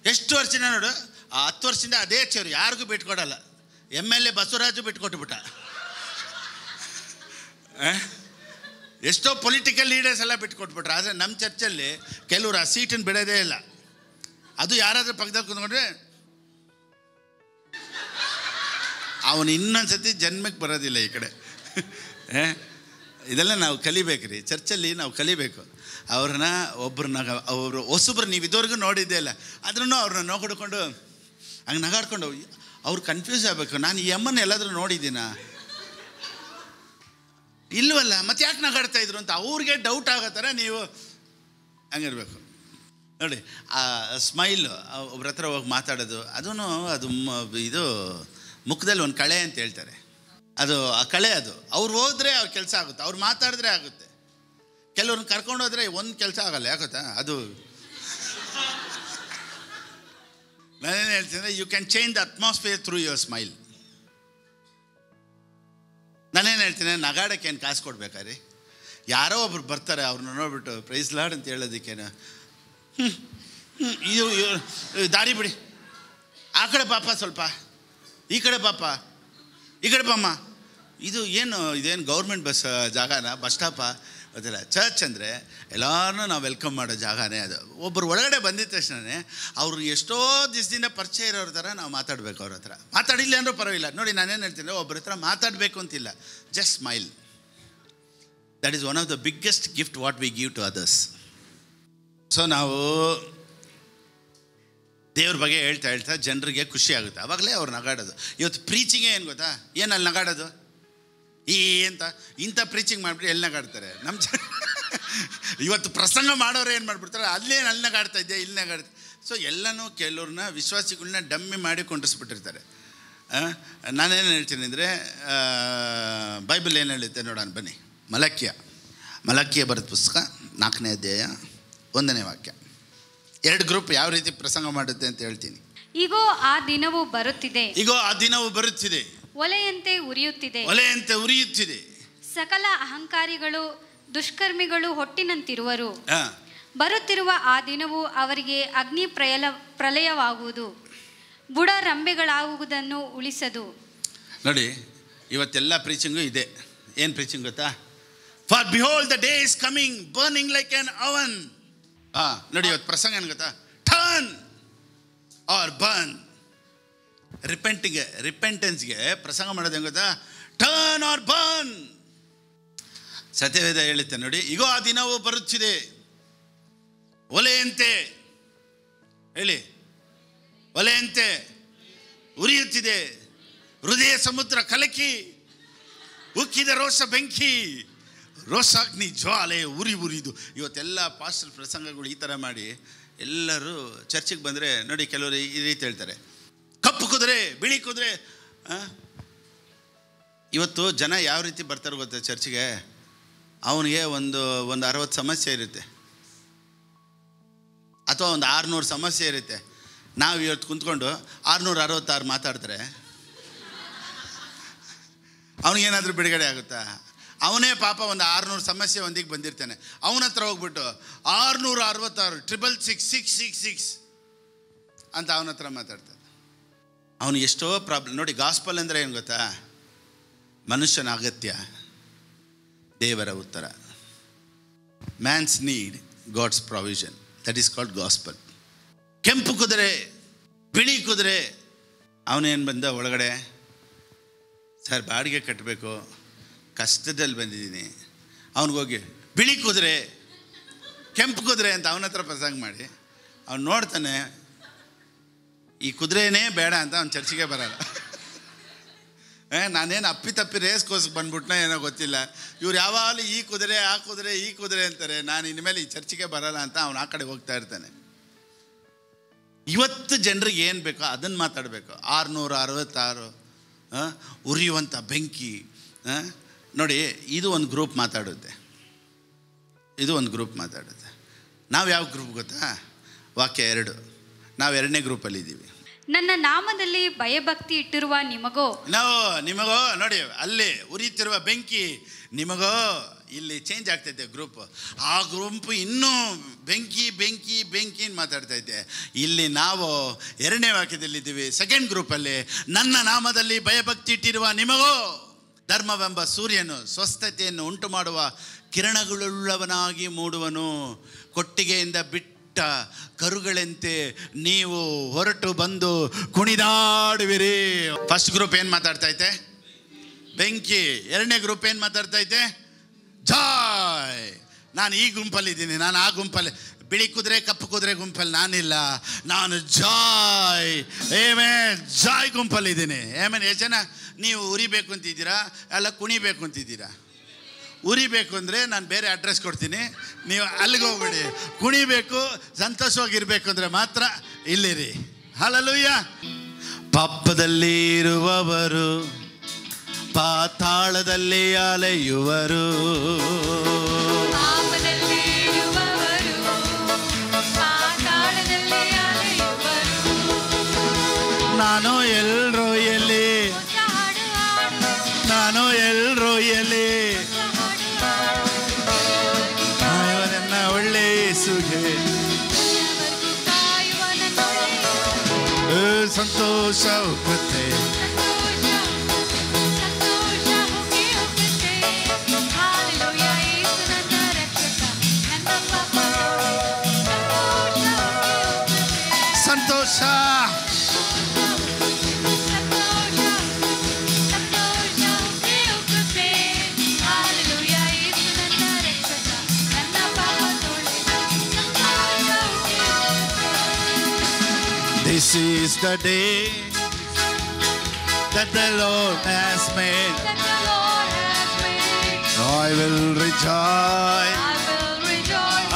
ಎಷ್ಟು ವರ್ಷದಿಂದ ನೋಡು, 10 ವರ್ಷದಿಂದ ಅದೇ ಚೇರು, ಯಾರಿಗೂ ಬಿಟ್ಕೊಡಲ್ಲ. MLA ಬಸವರಾಜು ಬಿಟ್ಕೊಟ್ಬಿಟ್ಟ. ಎಷ್ಟೋ ಪೊಲಿಟಿಕಲ್ ಲೀಡರ್ಸ್ ಎಲ್ಲ ಬಿಟ್ಕೊಟ್ಬಿಟ್ರು. ಆದರೆ ನಮ್ಮ ಚರ್ಚಲ್ಲಿ ಕೆಲವರು ಆ ಸೀಟನ್ನು ಬಿಡೋದೇ ಇಲ್ಲ. ಅದು ಯಾರಾದರೂ ಪಕ್ಕದಲ್ಲಿ ಕೂತ್ಕೊಂಡ್ರೆ ಅವನು ಇನ್ನೊಂದ್ಸತಿ ಜನ್ಮಕ್ಕೆ ಬರೋದಿಲ್ಲ ಈ ಕಡೆ. ಇದೆಲ್ಲ ನಾವು ಕಲಿಬೇಕ್ರಿ, ಚರ್ಚಲ್ಲಿ ನಾವು ಕಲಿಬೇಕು. ಒಬ್ಬರನ್ನ ಅವರು ಹೊಸಬ್ರು ನೀವು ಇದುವರೆಗೂ ನೋಡಿದ್ದೇ ಇಲ್ಲ, ಆದ್ರೂ ಅವ್ರನ್ನ ನೋಡ್ಕೊಂಡು ಹಂಗೆ ನಗಾಡ್ಕೊಂಡು ಅವ್ರು ಕನ್ಫ್ಯೂಸ್ ಆಗಬೇಕು. ನಾನು ಈ ಅಮ್ಮನ ಎಲ್ಲಾದರೂ ನೋಡಿದ್ದೀನ ಇಲ್ವಲ್ಲ, ಮತ್ತೆ ಯಾಕೆ ನಗಾಡ್ತಾ ಇದ್ರು ಅಂತ ಅವ್ರಿಗೆ ಡೌಟ್ ಆಗೋ ಥರ ನೀವು ಹಂಗಿರ್ಬೇಕು ನೋಡಿ. ಆ ಸ್ಮೈಲು, ಒಬ್ರ ಹತ್ರ ಹೋಗಿ ಮಾತಾಡೋದು, ಅದು ಇದು ಮುಖದಲ್ಲಿ ಒಂದು ಕಳೆ ಅಂತ ಹೇಳ್ತಾರೆ. ಅದು ಆ ಕಳೆ, ಅದು ಅವ್ರು ಹೋದರೆ ಅವ್ರ ಕೆಲಸ ಆಗುತ್ತೆ, ಅವ್ರು ಮಾತಾಡಿದ್ರೆ ಆಗುತ್ತೆ. ಕೆಲವ್ರನ್ನ ಕರ್ಕೊಂಡು ಹೋದರೆ ಒಂದು ಕೆಲಸ ಆಗಲ್ಲ, ಯಾಕೊತ್ತಾ? ಅದು ನಾನೇನು ಹೇಳ್ತೀನಿ, you can change the atmosphere through your smile. ನಾನೇನು ಹೇಳ್ತೀನಿ, ನಗಾಡಕ್ಕೆ ಏನು ಕಾಸು ಕೊಡ್ಬೇಕಾರಿ? ಯಾರೋ ಒಬ್ರು ಬರ್ತಾರೆ, ಅವ್ರನ್ನ ನೋಡ್ಬಿಟ್ಟು ಪ್ರೈಸ್ ಲಾರ್ಡ್ ಅಂತ ಹೇಳೋದಕ್ಕೇನು, ಇದು ದಾರಿ ಬಿಡಿ, ಆ ಕಡೆ ಪಾಪ, ಸ್ವಲ್ಪ ಈ ಕಡೆ ಪಾಪ, ಈ ಕಡೆ ಬಾಮ್ಮ, ಇದೇನು ಗೌರ್ಮೆಂಟ್ ಬಸ್ ಜಾಗನ, ಬಸ್ ಸ್ಟಾಪ ಅದೆಲ್ಲ. ಚರ್ಚ್ ಅಂದರೆ ಎಲ್ಲರನ್ನೂ ನಾವು ವೆಲ್ಕಮ್ ಮಾಡೋ ಜಾಗನೇ ಅದು. ಒಬ್ಬರು ಒಳಗಡೆ ಬಂದಿದ್ದ ತಕ್ಷಣವೇ ಅವರು ಎಷ್ಟೋ ದಿವಸದಿಂದ ಪರಿಚಯ ಇರೋರ ಥರ ನಾವು ಮಾತಾಡಬೇಕು. ಅವ್ರ ಹತ್ರ ಮಾತಾಡಿಲ್ಲ ಅಂದರೂ ಪರವಾಗಿಲ್ಲ. ನೋಡಿ, ನಾನೇನು ಹೇಳ್ತೀನಿ, ಒಬ್ಬರ ಹತ್ರ ಮಾತಾಡಬೇಕು ಅಂತಿಲ್ಲ, just smile. That is one of the biggest gift what we give to others. So ನಾವು ದೇವ್ರ ಬಗ್ಗೆ ಹೇಳ್ತಾ ಜನರಿಗೆ ಖುಷಿ ಆಗುತ್ತೆ, ಆವಾಗಲೇ ಅವ್ರು ನಗಾಡೋದು. ಇವತ್ತು ಪ್ರೀಚಿಂಗೇ ಏನು ಗೊತ್ತಾ, ಏನು ಅಲ್ಲಿ ನಗಾಡೋದು ಇಂಥ ಪ್ರೀಚಿಂಗ್ ಮಾಡಿಬಿಟ್ಟು ಎಲ್ಲಿ ನಗಾಡ್ತಾರೆ ನಮ್ಮ ಇವತ್ತು ಪ್ರಸಂಗ ಮಾಡೋರು ಏನು ಮಾಡಿಬಿಡ್ತಾರೆ, ಅಲ್ಲಿ ನಗಾಡ್ತಾ ಇದ್ದೆ, ಇಲ್ಲಿ ನಗಾಡ್ತಾರೆ. ಸೊ ಎಲ್ಲನೂ ಕೆಲವ್ರನ್ನ ವಿಶ್ವಾಸಿಗಳನ್ನ ಡಮ್ಮಿ ಮಾಡಿ ಕೊಂಡಿಸ್ಬಿಟ್ಟಿರ್ತಾರೆ. ನಾನೇನು ಹೇಳ್ತೀನಿ ಅಂದರೆ, ಬೈಬಲ್ ಏನು ಹೇಳುತ್ತೆ ನೋಡೋಣ ಬನ್ನಿ. ಮಲಕ್ಯ ಬರೆದ ಪುಸ್ತಕ 4ನೇ ಅಧ್ಯಾಯ 1ನೇ ವಾಕ್ಯ. 2 ಗ್ರೂಪ್ ಯಾವ ರೀತಿ ಪ್ರಸಂಗ ಮಾಡುತ್ತೆ ಅಂತ ಹೇಳ್ತೀನಿ. ಈಗೋ ಆ ದಿನವು ಬರುತ್ತಿದೆ, ಒಲೆಯಂತೆ ಉರಿಯುತ್ತಿದೆ. ಸಕಲ ಅಹಂಕಾರಿಗಳು ದುಷ್ಕರ್ಮಿಗಳು ಹೊಟ್ಟಿನಂತಿರುವರು. ಬರುತ್ತಿರುವ ಆ ದಿನವು ಅವರಿಗೆ ಅಗ್ನಿ ಪ್ರಲಯವಾಗುವುದು, ಬುಡ ರಂಬೆಗಳಾಗುವುದನ್ನು ಉಳಿಸದು. ನೋಡಿ, ಇವತ್ತೆಲ್ಲ ಪ್ರೀಚಿಂಗು ಇದೆ. ಏನು ಪ್ರೀಚಿಂಗ್ ಗೊತ್ತಾ? For behold the day is coming burning like on ಅವನ್. ನೋಡಿ, ಇವತ್ತು ಪ್ರಸಂಗ ಏನು ಗೊತ್ತಾ? Turn or burn. ರಿಪೆಂಟೆನ್ಸ್ಗೆ ಪ್ರಸಂಗ ಮಾಡೋದು ಹೆಂಗೆ ಗೊತ್ತಾ? Turn or burn. ಸತ್ಯವೇದ ಹೇಳುತ್ತೆ ನೋಡಿ, ಈಗೋ ಆ ದಿನವೂ ಬರುತ್ತಿದೆ, ಒಲೆಯಂತೆ ಉರಿಯುತ್ತಿದೆ, ಹೃದಯ ಸಮುದ್ರ ಕಲಕಿ ಉಕ್ಕಿದ ರೋಷ ಬೆಂಕಿ, ರೋಷಾಗ್ನಿ ಜ್ವಾಲೆ ಉರಿದು. ಇವತ್ತೆಲ್ಲ ಪಾಸ್ಟರ್ ಪ್ರಸಂಗಗಳು ಈ ಥರ ಮಾಡಿ ಎಲ್ಲರೂ ಚರ್ಚಿಗೆ ಬಂದರೆ ನೋಡಿ, ಕೆಲವರು ಈ ರೀತಿ ಹೇಳ್ತಾರೆ, ಕಪ್ಪು ಕುದುರೆ, ಬಿಳಿ ಕುದುರೆ. ಇವತ್ತು ಜನ ಯಾವ ರೀತಿ ಬರ್ತಾರೆ ಗೊತ್ತಾ ಚರ್ಚಿಗೆ? ಅವನಿಗೆ ಒಂದು 60 ಸಮಸ್ಯೆ ಇರುತ್ತೆ, ಅಥವಾ ಒಂದು 600 ಸಮಸ್ಯೆ ಇರುತ್ತೆ. ನಾವು ಇವತ್ತು ಕುಂತ್ಕೊಂಡು 666 ಮಾತಾಡ್ತಾರೆ, ಅವನಿಗೇನಾದರೂ ಬಿಡುಗಡೆ ಆಗುತ್ತಾ? ಅವನೇ ಪಾಪ ಒಂದು 600 ಸಮಸ್ಯೆ ಒಂದಿಗೆ ಬಂದಿರ್ತಾನೆ. ಅವನ ಹತ್ರ ಹೋಗ್ಬಿಟ್ಟು 666 666 ಅಂತ ಅವನ ಹತ್ರ ಮಾತಾಡ್ತಾನೆ. ಅವನು ಎಷ್ಟೋ ಪ್ರಾಬ್ಲಮ್. ನೋಡಿ, ಗಾಸ್ಪಲ್ ಅಂದರೆ ಏನು ಗೊತ್ತಾ? ಮನುಷ್ಯನ ಅಗತ್ಯ, ದೇವರ ಉತ್ತರ. Man's need, God's provision. That is called gospel. ಕೆಂಪು ಕುದುರೆ, ಬಿಳಿ ಕುದುರೆ. ಅವನೇನು ಬಂದ ಒಳಗಡೆ, ಸರ್ ಬಾಡಿಗೆ ಕಟ್ಟಬೇಕು, ಕಷ್ಟದಲ್ಲಿ ಬಂದಿದ್ದೀನಿ. ಅವನಿಗೋಗಿ ಬಿಳಿ ಕುದುರೆ, ಕೆಂಪು ಕುದುರೆ ಅಂತ ಅವನ ಹತ್ರ ಪ್ರಸಂಗ ಮಾಡಿ ಅವ್ನು ನೋಡ್ತಾನೆ, ಈ ಕುದುರೆನೇ ಬೇಡ ಅಂತ ಅವ್ನು ಚರ್ಚಿಗೆ ಬರಲ್ಲ. ನಾನೇನು ಅಪ್ಪಿತಪ್ಪಿ ರೇಸ್ಗೋಸ್ಕರ ಬಂದ್ಬಿಟ್ನ ಏನೋ ಗೊತ್ತಿಲ್ಲ. ಇವ್ರು ಯಾವಾಗಲೂ ಈ ಕುದುರೆ ಅಂತಾರೆ. ನಾನು ಇನ್ಮೇಲೆ ಈ ಚರ್ಚಿಗೆ ಬರಲ್ಲ ಅಂತ ಅವನು ಆ ಕಡೆ ಹೋಗ್ತಾ ಇರ್ತಾನೆ. ಇವತ್ತು ಜನರಿಗೆ ಏನು ಬೇಕೋ ಅದನ್ನು ಮಾತಾಡಬೇಕು. 666 ಉರಿಯುವಂಥ ಬೆಂಕಿ. ನೋಡಿ, ಇದು ಒಂದು ಗ್ರೂಪ್ ಮಾತಾಡುತ್ತೆ. ನಾವು ಯಾವ ಗ್ರೂಪ್ ಗೊತ್ತಾ? ವಾಕ್ಯ 2. ನಾವು 2ನೇ ಗ್ರೂಪಲ್ಲಿದ್ದೀವಿ. ನನ್ನ ನಾಮದಲ್ಲಿ ಭಯಭಕ್ತಿ ಇಟ್ಟಿರುವ ನಿಮಗೋ ನೋಡಿ, ಅಲ್ಲಿ ಉರಿಯುತ್ತಿರುವ ಬೆಂಕಿ ನಿಮಗೋ. ಇಲ್ಲಿ ಚೇಂಜ್ ಆಗ್ತೈತೆ ಗ್ರೂಪ್. ಆ ಗ್ರೂಪ್ ಇನ್ನೂ ಬೆಂಕಿ ಮಾತಾಡ್ತೈತೆ. ಇಲ್ಲಿ ನಾವು 2ನೇ ವಾಕ್ಯದಲ್ಲಿದ್ದೀವಿ, 2nd ಗ್ರೂಪಲ್ಲಿ. ನನ್ನ ನಾಮದಲ್ಲಿ ಭಯಭಕ್ತಿ ಇಟ್ಟಿರುವ ನಿಮಗೋ. ಧರ್ಮವೆಂಬ ಸೂರ್ಯನು ಸ್ವಸ್ಥತೆಯನ್ನು ಉಂಟು ಮಾಡುವ ಕಿರಣಗಳುಳ್ಳವನಾಗಿ ಮೂಡುವನು. ಕೊಟ್ಟಿಗೆಯಿಂದ ಬಿಟ್ಟ ಕರುಗಳಂತೆ ನೀವು ಹೊರಟು ಬಂದು ಕುಣಿದಾಡುವಿರಿ. ಫಸ್ಟ್ ಗ್ರೂಪ್ ಏನು ಮಾತಾಡ್ತೈತೆ? ಬೆಂಕಿ. ಎರಡನೇ ಗ್ರೂಪ್ ಏನು ಮಾತಾಡ್ತೈತೆ? ಜಾಯ್. ನಾನು ಈ ಗುಂಪಲ್ಲಿದ್ದೀನಿ, ನಾನು ಆ ಗುಂಪಲ್ಲಿ, ಬಿಳಿ ಕುದುರೆ ಕಪ್ಪು ಕುದುರೆ ಗುಂಪಲ್ಲಿ ನಾನಿಲ್ಲ, ನಾನು ಜಾಯ್ ಜಾಯ್ ಗುಂಪಲ್ಲಿದ್ದೀನಿ. ಎಷ್ಟು ಜನ ನೀವು ಉರಿಬೇಕು ಅಂತಿದ್ದೀರಾ, ಎಲ್ಲ ಕುಣಿಬೇಕು ಅಂತಿದ್ದೀರಾ? ಉರಿಬೇಕು ಅಂದರೆ ನಾನು ಬೇರೆ ಅಡ್ರೆಸ್ ಕೊಡ್ತೀನಿ, ನೀವು ಅಲ್ಲಿಗೆ ಹೋಗ್ಬೇಡಿ. ಕುಣಿಬೇಕು, ಸಂತೋಷವಾಗಿರ್ಬೇಕು ಅಂದರೆ ಮಾತ್ರ ಇಲ್ಲಿರಿ. ಹಲ್ಲೆಲೂಯಾ. ಪಾಪದಲ್ಲಿ ಇರುವವರು ಪಾತಾಳದಲ್ಲಿ ಅಲೆಯುವರು, ನಾನು ಎಲ್ರೋ ಎಲ್ಲಿ, ನಾನು ಎಲ್ರೋ ಎಲ್ಲಿ, ನನ್ನ ಒಳ್ಳೆ ಸುಗೆ ಸಂತೋಷ ಹೋಗುತ್ತೆ. ಸಂತೋಷ This is the day that the Lord has made. I will rejoice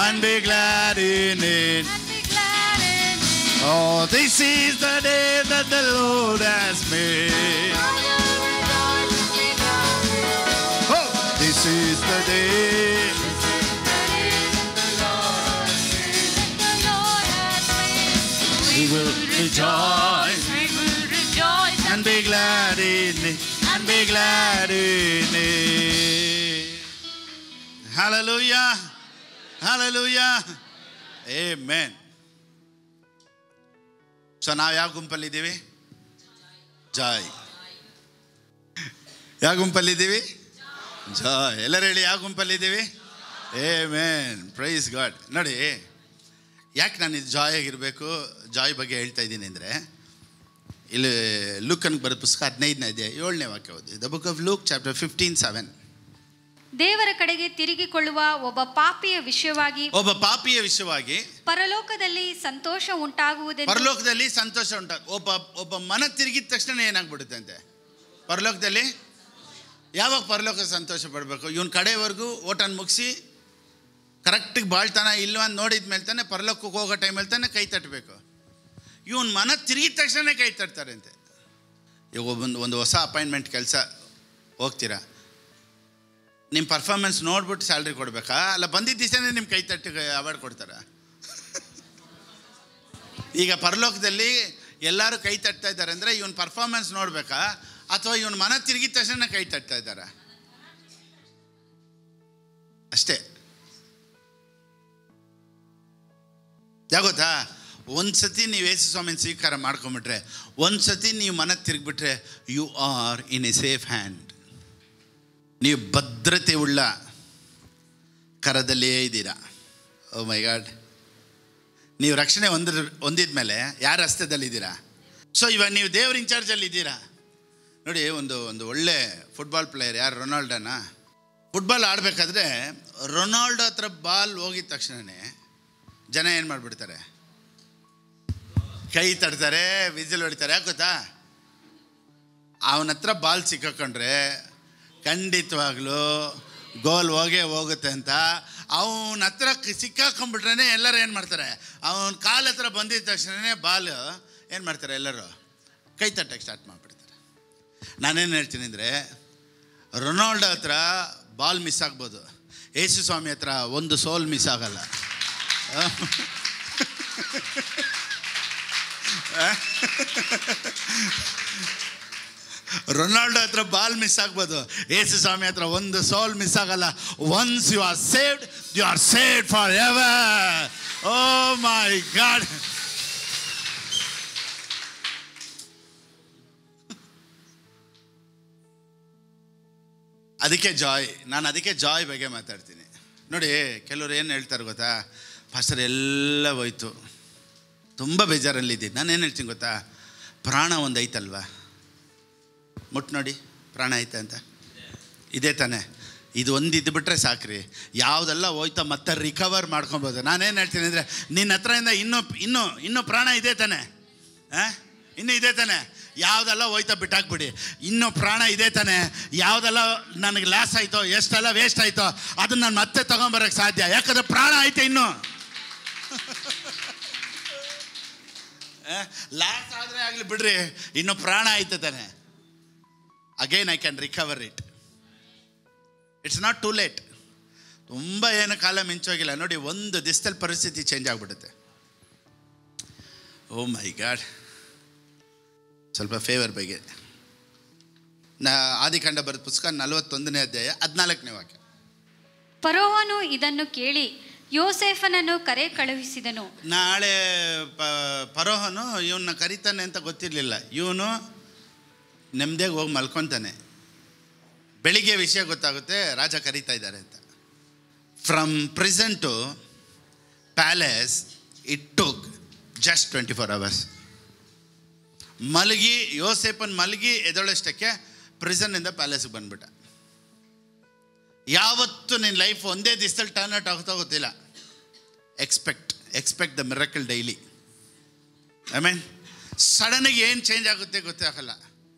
and be glad in it. Oh, this is the day that the Lord has made. Oh, this is the day. We will rejoice and be glad in it, and be glad in it. Hallelujah. Hallelujah. Amen. So ನಾವು ಯಾವ ಗುಂಪಲ್ಲಿದ್ದೀವಿ? ಜಾಯ್. ಯಾವ ಗುಂಪಲ್ಲಿದ್ದೀವಿ? ಜಾಯ್. ಎಲ್ಲರೂ ಹೇಳಿ, ಯಾವ ಗುಂಪಲ್ಲಿದ್ದೀವಿ? Amen. Praise God. ನೋಡಿ, ಯಾಕೆ ನಾನು ಇದು ಜಾಯ್ ಆಗಿರಬೇಕು, ಜಾಯ್ ಬಗ್ಗೆ ಹೇಳ್ತಾ ಇದ್ದೀನಿ ಅಂದರೆ, ಇಲ್ಲಿ ಲೂಕನ್ಗೆ ಬರೋ ಪುಸ್ತಕ 15ನೇ ಅಧ್ಯಾಯ 7ನೇ ವಾಕ್ಯ ಓದಿ. The book of luke chapter 15:7. ದೇವರ ಕಡೆಗೆ ತಿರುಗಿಕೊಳ್ಳುವ ಒಬ್ಬ ಪಾಪಿಯ ವಿಷಯವಾಗಿ ಪರಲೋಕದಲ್ಲಿ ಸಂತೋಷ ಉಂಟಾಗುವುದೆಂದು. ಪರಲೋಕದಲ್ಲಿ ಸಂತೋಷ ಒಬ್ಬ ಮನ ತಿರುಗಿದ ತಕ್ಷಣ ಏನಾಗ್ಬಿಡುತ್ತೆ ಅಂತೆ ಪರಲೋಕದಲ್ಲಿ. ಯಾವಾಗ ಪರಲೋಕ ಸಂತೋಷ ಪಡಬೇಕು? ಇವನ್ ಕಡೆವರೆಗೂ ಓಟನ್ನು ಮುಗಿಸಿ ಕರೆಕ್ಟಿಗೆ ಬಾಳ್ತಾನ ಇಲ್ವ ಅಂತ ನೋಡಿದ ಮೇಲೆ ತಾನೆ ಪರಲೋಕಕ್ಕೆ ಹೋಗೋ ಟೈಮಲ್ಲಿ ತಾನೆ ಕೈ ತಟ್ಟಬೇಕು. ಇವನ್ ಮನ ತಿರುಗಿದ ತಕ್ಷಣ ಕೈ ತಟ್ತಾರೆ ಅಂತೆ. ಈಗ ಒಂದು ಹೊಸ ಅಪಾಯಿಂಟ್ಮೆಂಟ್ ಕೆಲಸ ಹೋಗ್ತೀರಾ, ನಿಮ್ಮ ಪರ್ಫಾರ್ಮೆನ್ಸ್ ನೋಡ್ಬಿಟ್ಟು ಸ್ಯಾಲ್ರಿ ಕೊಡಬೇಕಾ? ಅಲ್ಲ ಬಂದಿದ್ದ ದಿವಸನೇ ನಿಮ್ಮ ಕೈ ತಟ್ಟಿ ಅವಾರ್ಡ್ ಕೊಡ್ತಾರ? ಈಗ ಪರಲೋಕದಲ್ಲಿ ಎಲ್ಲರೂ ಕೈ ತಟ್ತಾ ಇದ್ದಾರೆ ಅಂದರೆ ಇವನ್ ಪರ್ಫಾರ್ಮೆನ್ಸ್ ನೋಡ್ಬೇಕಾ, ಅಥವಾ ಇವನ್ ಮನ ತಿರುಗಿದ ತಕ್ಷಣ ಕೈ ತಟ್ತಾ ಇದ್ದಾರ? ಅಷ್ಟೇ. ಯಾಗೊತ್ತಾ, ಒಂದ್ಸತಿ ನೀವು ಯೇಸು ಸ್ವಾಮಿನ ಸ್ವೀಕಾರ ಮಾಡ್ಕೊಂಬಿಟ್ರೆ, ಒಂದ್ಸತಿ ನೀವು ಮನ ತಿರುಗಿಬಿಟ್ರೆ, you are in a safe hand. ನೀವು ಭದ್ರತೆ ಉಳ್ಳ ಕರದಲ್ಲೇ ಇದ್ದೀರಾ. Oh my God. ನೀವು ರಕ್ಷಣೆ ಹೊಂದಿದ ಮೇಲೆ ಯಾರ ಹಸ್ತದಲ್ಲಿದ್ದೀರಾ? ಸೊ ಇವಾಗ ನೀವು ದೇವ್ರ ಇನ್ಚಾರ್ಜಲ್ಲಿ ಇದ್ದೀರಾ. ನೋಡಿ, ಒಂದು ಒಳ್ಳೆ ಫುಟ್ಬಾಲ್ ಪ್ಲೇಯರ್ ಯಾರು, ರೊನಾಲ್ಡೋನ. ಫುಟ್ಬಾಲ್ ಆಡಬೇಕಾದ್ರೆ ರೊನಾಲ್ಡೋ ಹತ್ರ ಬಾಲ್ ಹೋಗಿದ ತಕ್ಷಣವೇ ಜನ ಏನು ಮಾಡಿಬಿಡ್ತಾರೆ? ಕೈ ತಡ್ತಾರೆ, ವಿಸಿಲ್ ಹೊಡಿತಾರೆ. ಯಾಕೆ ಗೊತ್ತಾ? ಅವನ ಹತ್ರ ಬಾಲ್ ಸಿಕ್ಕಾಕೊಂಡ್ರೆ ಖಂಡಿತವಾಗ್ಲೂ ಗೋಲ್ ಹೋಗುತ್ತೆ ಅಂತ. ಅವನ ಹತ್ರ ಸಿಕ್ಕಾಕೊಂಡ್ಬಿಟ್ರೆ ಎಲ್ಲರೂ ಏನು ಮಾಡ್ತಾರೆ? ಅವನ ಕಾಲ ಹತ್ರ ಬಂದಿದ್ದ ತಕ್ಷಣ ಬಾಲ್ ಏನು ಮಾಡ್ತಾರೆ? ಎಲ್ಲರೂ ಕೈ ತಟ್ಟಕ್ಕೆ ಸ್ಟಾರ್ಟ್ ಮಾಡಿಬಿಡ್ತಾರೆ. ನಾನೇನು ಹೇಳ್ತೀನಿ ಅಂದರೆ, ರೊನಾಲ್ಡೋ ಹತ್ರ ಬಾಲ್ ಮಿಸ್ ಆಗ್ಬೋದು, ಯೇಸು ಸ್ವಾಮಿ ಹತ್ರ ಒಂದು ಸೋಲ್ ಮಿಸ್ ಆಗಲ್ಲ. ರೊನಾಲ್ಡೋ ಹತ್ರ ಬಾಲ್ ಮಿಸ್ ಆಗ್ಬೋದು, ಯೇಸು ಸ್ವಾಮಿ ಹತ್ರ ಒಂದು ಸೋಲ್ ಮಿಸ್ ಆಗಲ್ಲ. Once you are saved forever. Oh my God. ಅದಕ್ಕೆ ಜಾಯ್, ನಾನು ಅದಕ್ಕೆ ಜಾಯ್ ಬಗ್ಗೆ ಮಾತಾಡ್ತೀನಿ. ನೋಡಿ, ಕೆಲವ್ರು ಏನು ಹೇಳ್ತಾರೆ ಗೊತ್ತಾ, ಪಾಸ್ಟರ್ ಎಲ್ಲ ಹೋಯ್ತು, ತುಂಬ ಬೇಜಾರಲ್ಲಿದ್ದೀನಿ. ನಾನು ಏನು ಹೇಳ್ತೀನಿ ಗೊತ್ತಾ, ಪ್ರಾಣ ಒಂದು ಐತಲ್ವ, ಮುಟ್ಟು ನೋಡಿ ಪ್ರಾಣ ಐತೆ ಅಂತ, ಇದೇ ತಾನೆ, ಇದು ಒಂದು ಇದ್ದುಬಿಟ್ರೆ ಸಾಕ್ರಿ, ಯಾವುದೆಲ್ಲ ಹೋಯ್ತಾ ಮತ್ತೆ ರಿಕವರ್ ಮಾಡ್ಕೊಬೋದು. ನಾನೇನು ಹೇಳ್ತೀನಿ ಅಂದರೆ, ನಿನ್ನ ಹತ್ರದಿಂದ ಇನ್ನೂ ಪ್ರಾಣ ಇದೆ ತಾನೆ, ಇನ್ನೂ ಇದೆ ತಾನೆ, ಯಾವುದೆಲ್ಲ ಹೋಯ್ತಾ ಬಿಟ್ಟಾಕ್ಬಿಡಿ. ಇನ್ನೂ ಪ್ರಾಣ ಇದೆ ತಾನೆ, ಯಾವುದೆಲ್ಲ ನನಗೆ ಲಾಸ್ ಆಯಿತೋ, ಎಷ್ಟೆಲ್ಲ ವೇಸ್ಟ್ ಆಯಿತೋ ಅದನ್ನು ನಾನು ಮತ್ತೆ ತೊಗೊಂಬರೋಕ್ಕೆ ಸಾಧ್ಯ, ಯಾಕಂದರೆ ಪ್ರಾಣ ಐತೆ. ಇನ್ನೂ ಲಾಸ್ ಆದರೆ ಆಗಲಿ ಬಿಡ್ರಿ, ಇನ್ನೂ ಪ್ರಾಣ ಐತೆ ತಾನೆ. Again I can recover it. It's not too late. ತುಂಬ ಏನು ಕಾಲ ಮಿಂಚೋಗಿಲ್ಲ. ನೋಡಿ, ಒಂದು ದಿವಸದಲ್ಲಿ ಪರಿಸ್ಥಿತಿ ಚೇಂಜ್ ಆಗಿಬಿಡುತ್ತೆ. ಓ ಮೈ ಗಾಡ್. ಸ್ವಲ್ಪ ಫೇವರ್ ಬಗ್ಗೆ ಆದಿಕಾಂಡ ಬರೆದ ಪುಸ್ತಕ 41ನೇ ಅಧ್ಯಾಯ 14ನೇ ವಾಕ್ಯ. ಫರೋಹನು ಇದನ್ನು ಕೇಳಿ ಯೋಸೇಫನನ್ನು ಕರೆ ಕಳುಹಿಸಿದನು. ನಾಳೆ ಫರೋಹನು ಇವನ್ನ ಕರೀತಾನೆ ಅಂತ ಗೊತ್ತಿರಲಿಲ್ಲ. ಇವನು ನೆಮ್ಮದಿಯಾಗಿ ಹೋಗಿ ಮಲ್ಕೊತಾನೆ. ಬೆಳಿಗ್ಗೆ ವಿಷಯ ಗೊತ್ತಾಗುತ್ತೆ, ರಾಜ ಕರೀತಾ ಇದ್ದಾರೆ ಅಂತ. From prison to palace it took just 24 hours. ಮಲಗಿ ಯೋಸೇಫನ್ ಮಲಗಿ ಎದೊಳಷ್ಟಕ್ಕೆ ಪ್ರಿಸನ್ನಿಂದ ಪ್ಯಾಲೇಸ್ಗೆ ಬಂದ್ಬಿಟ್ಟ. ಯಾವತ್ತು ನಿನ್ನ ಲೈಫ್ ಒಂದೇ ದಿವಸದಲ್ಲಿ ಟರ್ನ್ ಔಟ್ ಆಗುತ್ತಾ ಗೊತ್ತಿಲ್ಲ. Expect the miracle daily. I mean, ಸಡನ್ನಾಗಿ ಏನು ಚೇಂಜ್ ಆಗುತ್ತೆ ಗೊತ್ತೇ ಆಗಲ್ಲ.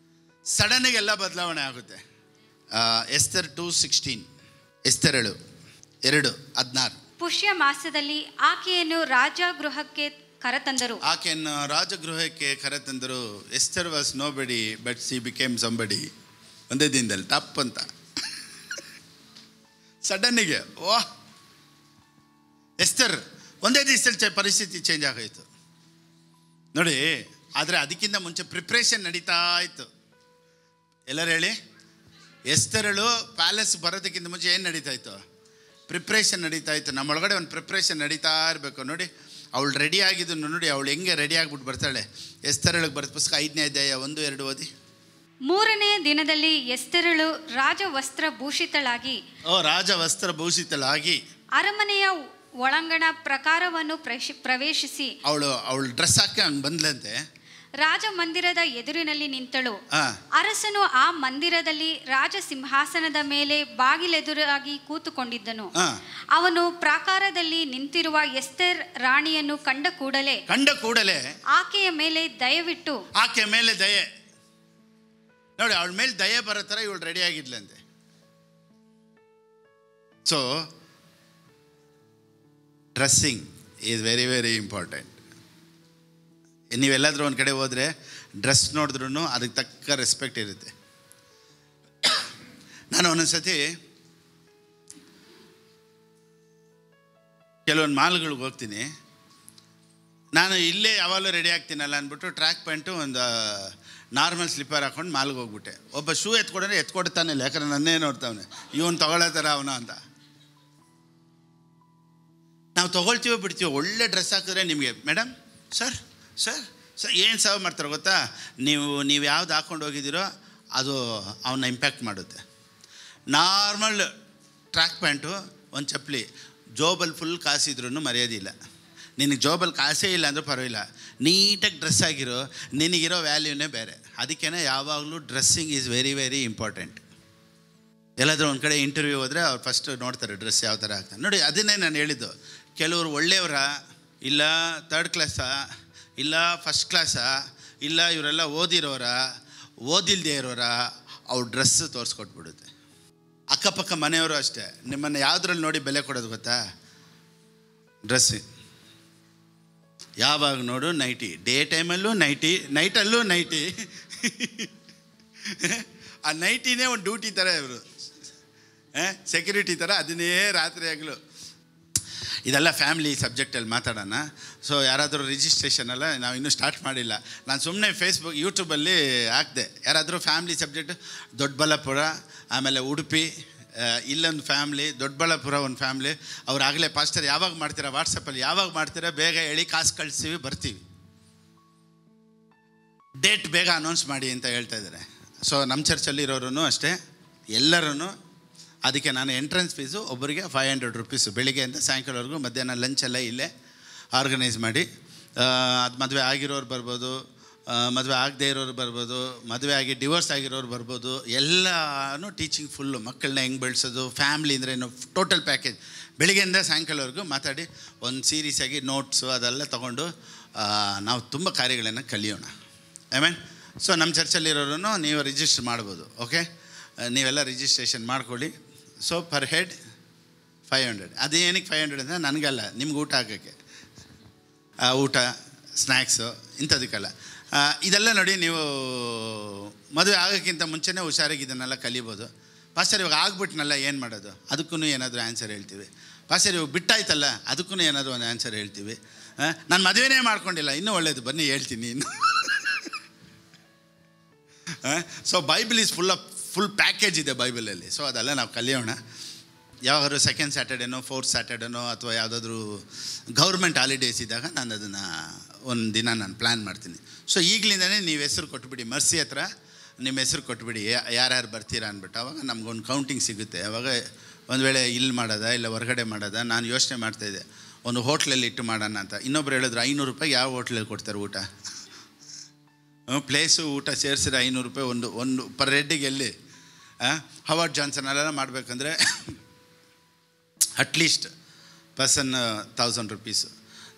ಸಡನ್ನಾಗಿ ಎಲ್ಲ ಬದಲಾವಣೆ ಆಗುತ್ತೆ. Esther 2:16, Esther 2:16. ಪುಷ್ಯ ಮಾಸದಲ್ಲಿ ಆಕೆಯನ್ನು ರಾಜಗೃಹಕ್ಕೆ ಕರೆತಂದರು. Esther was nobody but she became somebody. ಒಂದೇ ದಿನದಲ್ಲಿ ಟಪ್ ಅಂತ ಸಡನ್ನಿಗೆ ಓಹ್, ಎಸ್ತರ್ ಒಂದೇ ದಿವಸದಲ್ಲಿ ಪರಿಸ್ಥಿತಿ ಚೇಂಜ್ ಆಗೋಯ್ತು ನೋಡಿ. ಆದರೆ ಅದಕ್ಕಿಂತ ಮುಂಚೆ ಪ್ರಿಪ್ರೇಷನ್ ನಡೀತಾ ಇತ್ತು. ಎಲ್ಲರೂ ಹೇಳಿ, ಎಸ್ತರಳು ಪ್ಯಾಲೇಸ್ ಬರೋದಕ್ಕಿಂತ ಮುಂಚೆ ಏನು ನಡೀತಾ ಇತ್ತು? ಪ್ರಿಪ್ರೇಷನ್ ನಡೀತಾ ಇತ್ತು. ನಮ್ಮೊಳಗಡೆ ಒಂದು ಪ್ರಿಪ್ರೇಷನ್ ನಡೀತಾ ಇರಬೇಕು. ನೋಡಿ, ಅವಳು ರೆಡಿ ಆಗಿದ್ದನ್ನು ನೋಡಿ, ಅವಳು ಹೆಂಗೆ ರೆಡಿ ಆಗಿಬಿಟ್ಟು ಬರ್ತಾಳೆ. ಎಸ್ತರಳಿಗೆ ಬರೆದ ಪುಸ್ತಕ 5ನೇ ಅಧ್ಯಾಯ 1-2 ಓದಿ. 3ನೇ ದಿನದಲ್ಲಿ ಎಸ್ತರಳು ರಾಜವಸ್ತ್ರಭೂಷಿತಳಾಗಿ ಅರಮನೆಯ ಒಳಂಗಣ ಪ್ರಕಾರವನ್ನು ಪ್ರವೇಶಿಸಿ ಅವಳು ಡ್ರೆಸ್ ಹಾಕಿ ಹಂಗೆ ಬಂದ್ಲಂತೆ. ರಾಜ ಮಂದಿರದ ಎದುರಿನಲ್ಲಿ ನಿಂತಳು. ಅರಸನು ಆ ಮಂದಿರದಲ್ಲಿ ರಾಜ ಸಿಂಹಾಸನದ ಮೇಲೆ ಬಾಗಿಲೆದುರಾಗಿ ಕೂತುಕೊಂಡಿದ್ದನು. ಅವನು ಪ್ರಾಕಾರದಲ್ಲಿ ನಿಂತಿರುವ ಎಸ್ತರ್ ರಾಣಿಯನ್ನು ಕಂಡ ಕೂಡಲೇ ಆಕೆಯ ಮೇಲೆ ದಯವಿಟ್ಟು, ಆಕೆಯ ಮೇಲೆ ದಯೆ ನೋಡಿ, ಅವಳ ಮೇಲೆ ದಯೆ ಬರೋ ಥರ ಇವಳು ರೆಡಿ ಆಗಿದ್ಲಂತೆ. So dressing is very very important. ನೀವೆಲ್ಲಾದರೂ ಒಂದು ಕಡೆ ಹೋದರೆ ಡ್ರೆಸ್ ನೋಡಿದ್ರೂ ಅದಕ್ಕೆ ತಕ್ಕ ರೆಸ್ಪೆಕ್ಟ್ ಇರುತ್ತೆ. ನಾನು ಒಂದೊಂದು ಸತಿ ಕೆಲವೊಂದು ಮಾಲ್ಗಳಿಗೆ ಹೋಗ್ತೀನಿ. ನಾನು ಇಲ್ಲೇ ಯಾವಾಗಲೂ ರೆಡಿ ಆಗ್ತೀನಲ್ಲ ಅಂದ್ಬಿಟ್ಟು ಟ್ರ್ಯಾಕ್ ಪ್ಯಾಂಟು ಒಂದು ನಾರ್ಮಲ್ ಸ್ಲಿಪ್ಪರ್ ಹಾಕ್ಕೊಂಡು ಮಾಲ್ಗೆ ಹೋಗ್ಬಿಟ್ಟೆ. ಒಬ್ಬ ಶೂ ಎತ್ಕೊಡ್ತಾನಿಲ್ಲ, ಯಾಕಂದ್ರೆ ನನ್ನೇ ನೋಡ್ತಾವನೆ, ಇವನು ತೊಗೊಳತ್ತಾರ ಅವನ ಅಂತ. ನಾವು ತೊಗೊಳ್ತೀವೋ ಬಿಡ್ತೀವೋ, ಒಳ್ಳೆ ಡ್ರೆಸ್ ಹಾಕಿದ್ರೆ ನಿಮಗೆ ಮೇಡಮ್ ಸರ್ ಏನು ಸೇವೆ ಮಾಡ್ತಾರೆ ಗೊತ್ತಾ, ನೀವು ಯಾವ್ದು ಹಾಕ್ಕೊಂಡು ಹೋಗಿದ್ದೀರೋ ಅದು ಅವನ್ನ ಇಂಪ್ಯಾಕ್ಟ್ ಮಾಡುತ್ತೆ. ನಾರ್ಮಲ್ ಟ್ರ್ಯಾಕ್ ಪ್ಯಾಂಟು, ಒಂದು ಚಪ್ಪಲಿ, ಜೋಬಲ್ಲಿ ಫುಲ್ ಕಾಸಿದ್ರೂ ಮರ್ಯಾದಿಲ್ಲ. ನಿನಗೆ ಜೋಬಲ್ಲಿ ಕಾಸೇ ಇಲ್ಲ ಅಂದರೂ ಪರವಾಗಿಲ್ಲ, ನೀಟಾಗಿ ಡ್ರೆಸ್ ಆಗಿರೋ, ನಿನಗಿರೋ ವ್ಯಾಲ್ಯೂನೇ ಬೇರೆ. ಅದಕ್ಕೇ ಯಾವಾಗಲೂ dressing is very very important. ಎಲ್ಲಾದರೂ ಒಂದು ಕಡೆ ಇಂಟರ್ವ್ಯೂ ಹೋದರೆ ಅವ್ರು ಫಸ್ಟ್ ನೋಡ್ತಾರೆ ಡ್ರೆಸ್ ಯಾವ ಥರ ಆಗ್ತಾರೆ. ನೋಡಿ, ಅದನ್ನೇ ನಾನು ಹೇಳಿದ್ದು. ಕೆಲವರು ಒಳ್ಳೆಯವರ, ಇಲ್ಲ 3rd ಕ್ಲಾಸಾ, ಇಲ್ಲ 1st ಕ್ಲಾಸಾ, ಇಲ್ಲ ಇವರೆಲ್ಲ ಓದಿರೋರ, ಓದಿಲ್ದೇ ಇರೋರ, ಅವ್ರ ಡ್ರೆಸ್ ತೋರಿಸ್ಕೊಟ್ಬಿಡುತ್ತೆ. ಅಕ್ಕಪಕ್ಕ ಮನೆಯವರು ಅಷ್ಟೇ, ನಿಮ್ಮನ್ನು ಯಾವುದ್ರಲ್ಲಿ ನೋಡಿ ಬೆಲೆ ಕೊಡೋದು ಗೊತ್ತಾ? ಡ್ರೆಸ್ಸಿಂಗ್. ಯಾವಾಗ ನೋಡು ನೈಟಿ, ಡೇ ಟೈಮಲ್ಲೂ ನೈಟಿ, ನೈಟಲ್ಲೂ ನೈಟಿ. ಆ ನೈಟಿನೇ ಒಂದು ಡ್ಯೂಟಿ ಥರ, ಇವರು ಸೆಕ್ಯೂರಿಟಿ ಥರ, ಅದನ್ನೇ ರಾತ್ರಿ ಆಗಲು. ಇದೆಲ್ಲ ಫ್ಯಾಮಿಲಿ ಸಬ್ಜೆಕ್ಟಲ್ಲಿ ಮಾತಾಡೋಣ. ಸೊ ಯಾರಾದರೂ ರಿಜಿಸ್ಟ್ರೇಷನ್ ಎಲ್ಲ ನಾವು ಇನ್ನೂ ಸ್ಟಾರ್ಟ್ ಮಾಡಿಲ್ಲ. ನಾನು ಸುಮ್ಮನೆ ಫೇಸ್ಬುಕ್ ಯೂಟ್ಯೂಬಲ್ಲಿ ಹಾಕಿದೆ, ಯಾರಾದರೂ ಫ್ಯಾಮಿಲಿ ಸಬ್ಜೆಕ್ಟ್, ದೊಡ್ಡಬಳ್ಳಾಪುರ, ಆಮೇಲೆ ಉಡುಪಿ, ಇಲ್ಲೊಂದು ಫ್ಯಾಮ್ಲಿ, ದೊಡ್ಡಬಳ್ಳಾಪುರ ಒಂದು ಫ್ಯಾಮ್ಲಿ. ಅವರಾಗಲೇ ಪಾಸ್ಟರ್ ಯಾವಾಗ ಮಾಡ್ತೀರಾ, ವಾಟ್ಸಪ್ಪಲ್ಲಿ ಯಾವಾಗ ಮಾಡ್ತೀರಾ, ಬೇಗ ಹೇಳಿ, ಕಾಸು ಕಳಿಸ್ತೀವಿ, ಬರ್ತೀವಿ, ಡೇಟ್ ಬೇಗ ಅನೌನ್ಸ್ ಮಾಡಿ ಅಂತ ಹೇಳ್ತಾ ಇದ್ದಾರೆ. ಸೊ ನಮ್ಮ ಚರ್ಚಲ್ಲಿ ಇರೋರು ಅಷ್ಟೇ, ಎಲ್ಲರೂ ಅದಕ್ಕೆ ನಾನು ಎಂಟ್ರೆನ್ಸ್ ಫೀಸು ಒಬ್ಬರಿಗೆ 500 ರೂಪೀಸು, ಬೆಳಿಗ್ಗೆಯಿಂದ ಸಾಯಂಕಾಲವರೆಗೂ. ಮಧ್ಯಾಹ್ನ ಲಂಚೆಲ್ಲ ಇಲ್ಲೇ ಆರ್ಗನೈಸ್ ಮಾಡಿ. ಅದು ಮದುವೆ ಆಗಿರೋರು ಬರ್ಬೋದು, ಮದುವೆ ಆಗದೇ ಇರೋರು ಬರ್ಬೋದು, ಮದುವೆ ಆಗಿ ಡಿವೋರ್ಸ್ ಆಗಿರೋರು ಬರ್ಬೋದು. ಎಲ್ಲನೂ ಟೀಚಿಂಗ್ ಫುಲ್ಲು. ಮಕ್ಕಳನ್ನ ಹೆಂಗೆ ಬೆಳೆಸೋದು, ಫ್ಯಾಮ್ಲಿ ಅಂದ್ರೇನು, ಟೋಟಲ್ ಪ್ಯಾಕೇಜ್. ಬೆಳಿಗ್ಗೆಯಿಂದ ಸಾಯಂಕಾಲವರೆಗೂ ಮಾತಾಡಿ ಒಂದು ಸೀರೀಸಾಗಿ ನೋಟ್ಸು ಅದೆಲ್ಲ ತೊಗೊಂಡು ನಾವು ತುಂಬ ಕಾರ್ಯಗಳನ್ನು ಕಲಿಯೋಣ. ಆಮೇಲೆ ಸೊ ನಮ್ಮ ಚರ್ಚಲ್ಲಿರೋರು ನೀವು ರಿಜಿಸ್ಟರ್ ಮಾಡ್ಬೋದು. ಓಕೆ, ನೀವೆಲ್ಲ ರಿಜಿಸ್ಟ್ರೇಷನ್ ಮಾಡ್ಕೊಳ್ಳಿ. So per head 500. ಅದೇನಕ್ಕೆ 500 ಅಂದರೆ ನನಗಲ್ಲ, ನಿಮ್ಗೆ ಊಟ ಹಾಕೋಕ್ಕೆ, ಊಟ ಸ್ನ್ಯಾಕ್ಸು ಇಂಥದಕ್ಕೆಲ್ಲ. ಇದೆಲ್ಲ ನೋಡಿ, ನೀವು ಮದುವೆ ಆಗೋಕ್ಕಿಂತ ಮುಂಚೆನೇ ಹುಷಾರಾಗಿ ಇದನ್ನೆಲ್ಲ ಕಲಿಬೋದು. ಪಾಸ್ಟರ್ ಇವಾಗ ಆಗ್ಬಿಟ್ನಲ್ಲ ಏನು ಮಾಡೋದು, ಅದಕ್ಕೂ ಏನಾದರೂ ಆನ್ಸರ್ ಹೇಳ್ತೀವಿ. ಪಾಸ್ಟರ್ ಇವಾಗ ಬಿಟ್ಟಾಯ್ತಲ್ಲ, ಅದಕ್ಕೂ ಏನಾದರೂ ಒಂದು ಆನ್ಸರ್ ಹೇಳ್ತೀವಿ. ನಾನು ಮದುವೆನೇ ಮಾಡ್ಕೊಂಡಿಲ್ಲ, ಇನ್ನೂ ಒಳ್ಳೇದು, ಬನ್ನಿ ಹೇಳ್ತೀನಿ ಇನ್ನು. So Bible is full package ಇದೆ ಬೈಬಲಲ್ಲಿ. ಸೊ ಅದೆಲ್ಲ ನಾವು ಕಲಿಯೋಣ. ಯಾವಾಗಾದ್ರೂ ಸೆಕೆಂಡ್ ಸ್ಯಾಟರ್ಡೇನೋ, ಫೋರ್ತ್ ಸ್ಯಾಟರ್ಡೇನೋ, ಅಥವಾ ಯಾವುದಾದ್ರೂ ಗೌರ್ಮೆಂಟ್ ಹಾಲಿಡೇಸ್ ಇದ್ದಾಗ ನಾನು ಅದನ್ನು ಒಂದು ದಿನ ನಾನು ಪ್ಲ್ಯಾನ್ ಮಾಡ್ತೀನಿ. ಸೊ ಈಗಲಿಂದನೇ ನೀವು ಹೆಸರು ಕೊಟ್ಬಿಡಿ, ಮರ್ಸಿ ಹತ್ರ ನಿಮ್ಮ ಹೆಸರು ಕೊಟ್ಬಿಡಿ, ಯಾರ್ಯಾರು ಬರ್ತೀರಾ ಅಂದ್ಬಿಟ್ಟು. ಆವಾಗ ನಮ್ಗೊಂದು ಕೌಂಟಿಂಗ್ ಸಿಗುತ್ತೆ. ಆವಾಗ ಒಂದು ವೇಳೆ ಇಲ್ಲಿ ಮಾಡೋದಾ ಇಲ್ಲ ಹೊರಗಡೆ ಮಾಡೋದಾ. ನಾನು ಯೋಚನೆ ಮಾಡ್ತಾಯಿದ್ದೆ, ಒಂದು ಹೋಟ್ಲಲ್ಲಿ ಇಟ್ಟು ಮಾಡೋಣ ಅಂತ. ಇನ್ನೊಬ್ರು ಹೇಳಿದ್ರು 500 ರೂಪಾಯಿಗೆ ಯಾವ ಹೋಟ್ಲಲ್ಲಿ ಕೊಡ್ತಾರೆ ಊಟ? ಪ್ಲೇಸು ಊಟ ಸೇರಿಸಿದ್ರೆ 500 ರೂಪಾಯಿ ಒಂದು ಪರ್ ಹೆಡ್ಡಿಗೆ. ಎಲ್ಲಿ ಹವಾರ್ಡ್ ಜಾನ್ಸನ್ ಎಲ್ಲ ಮಾಡಬೇಕಂದ್ರೆ ಅಟ್ಲೀಸ್ಟ್ ಪರ್ಸನ್ 1000 ರೂಪೀಸು,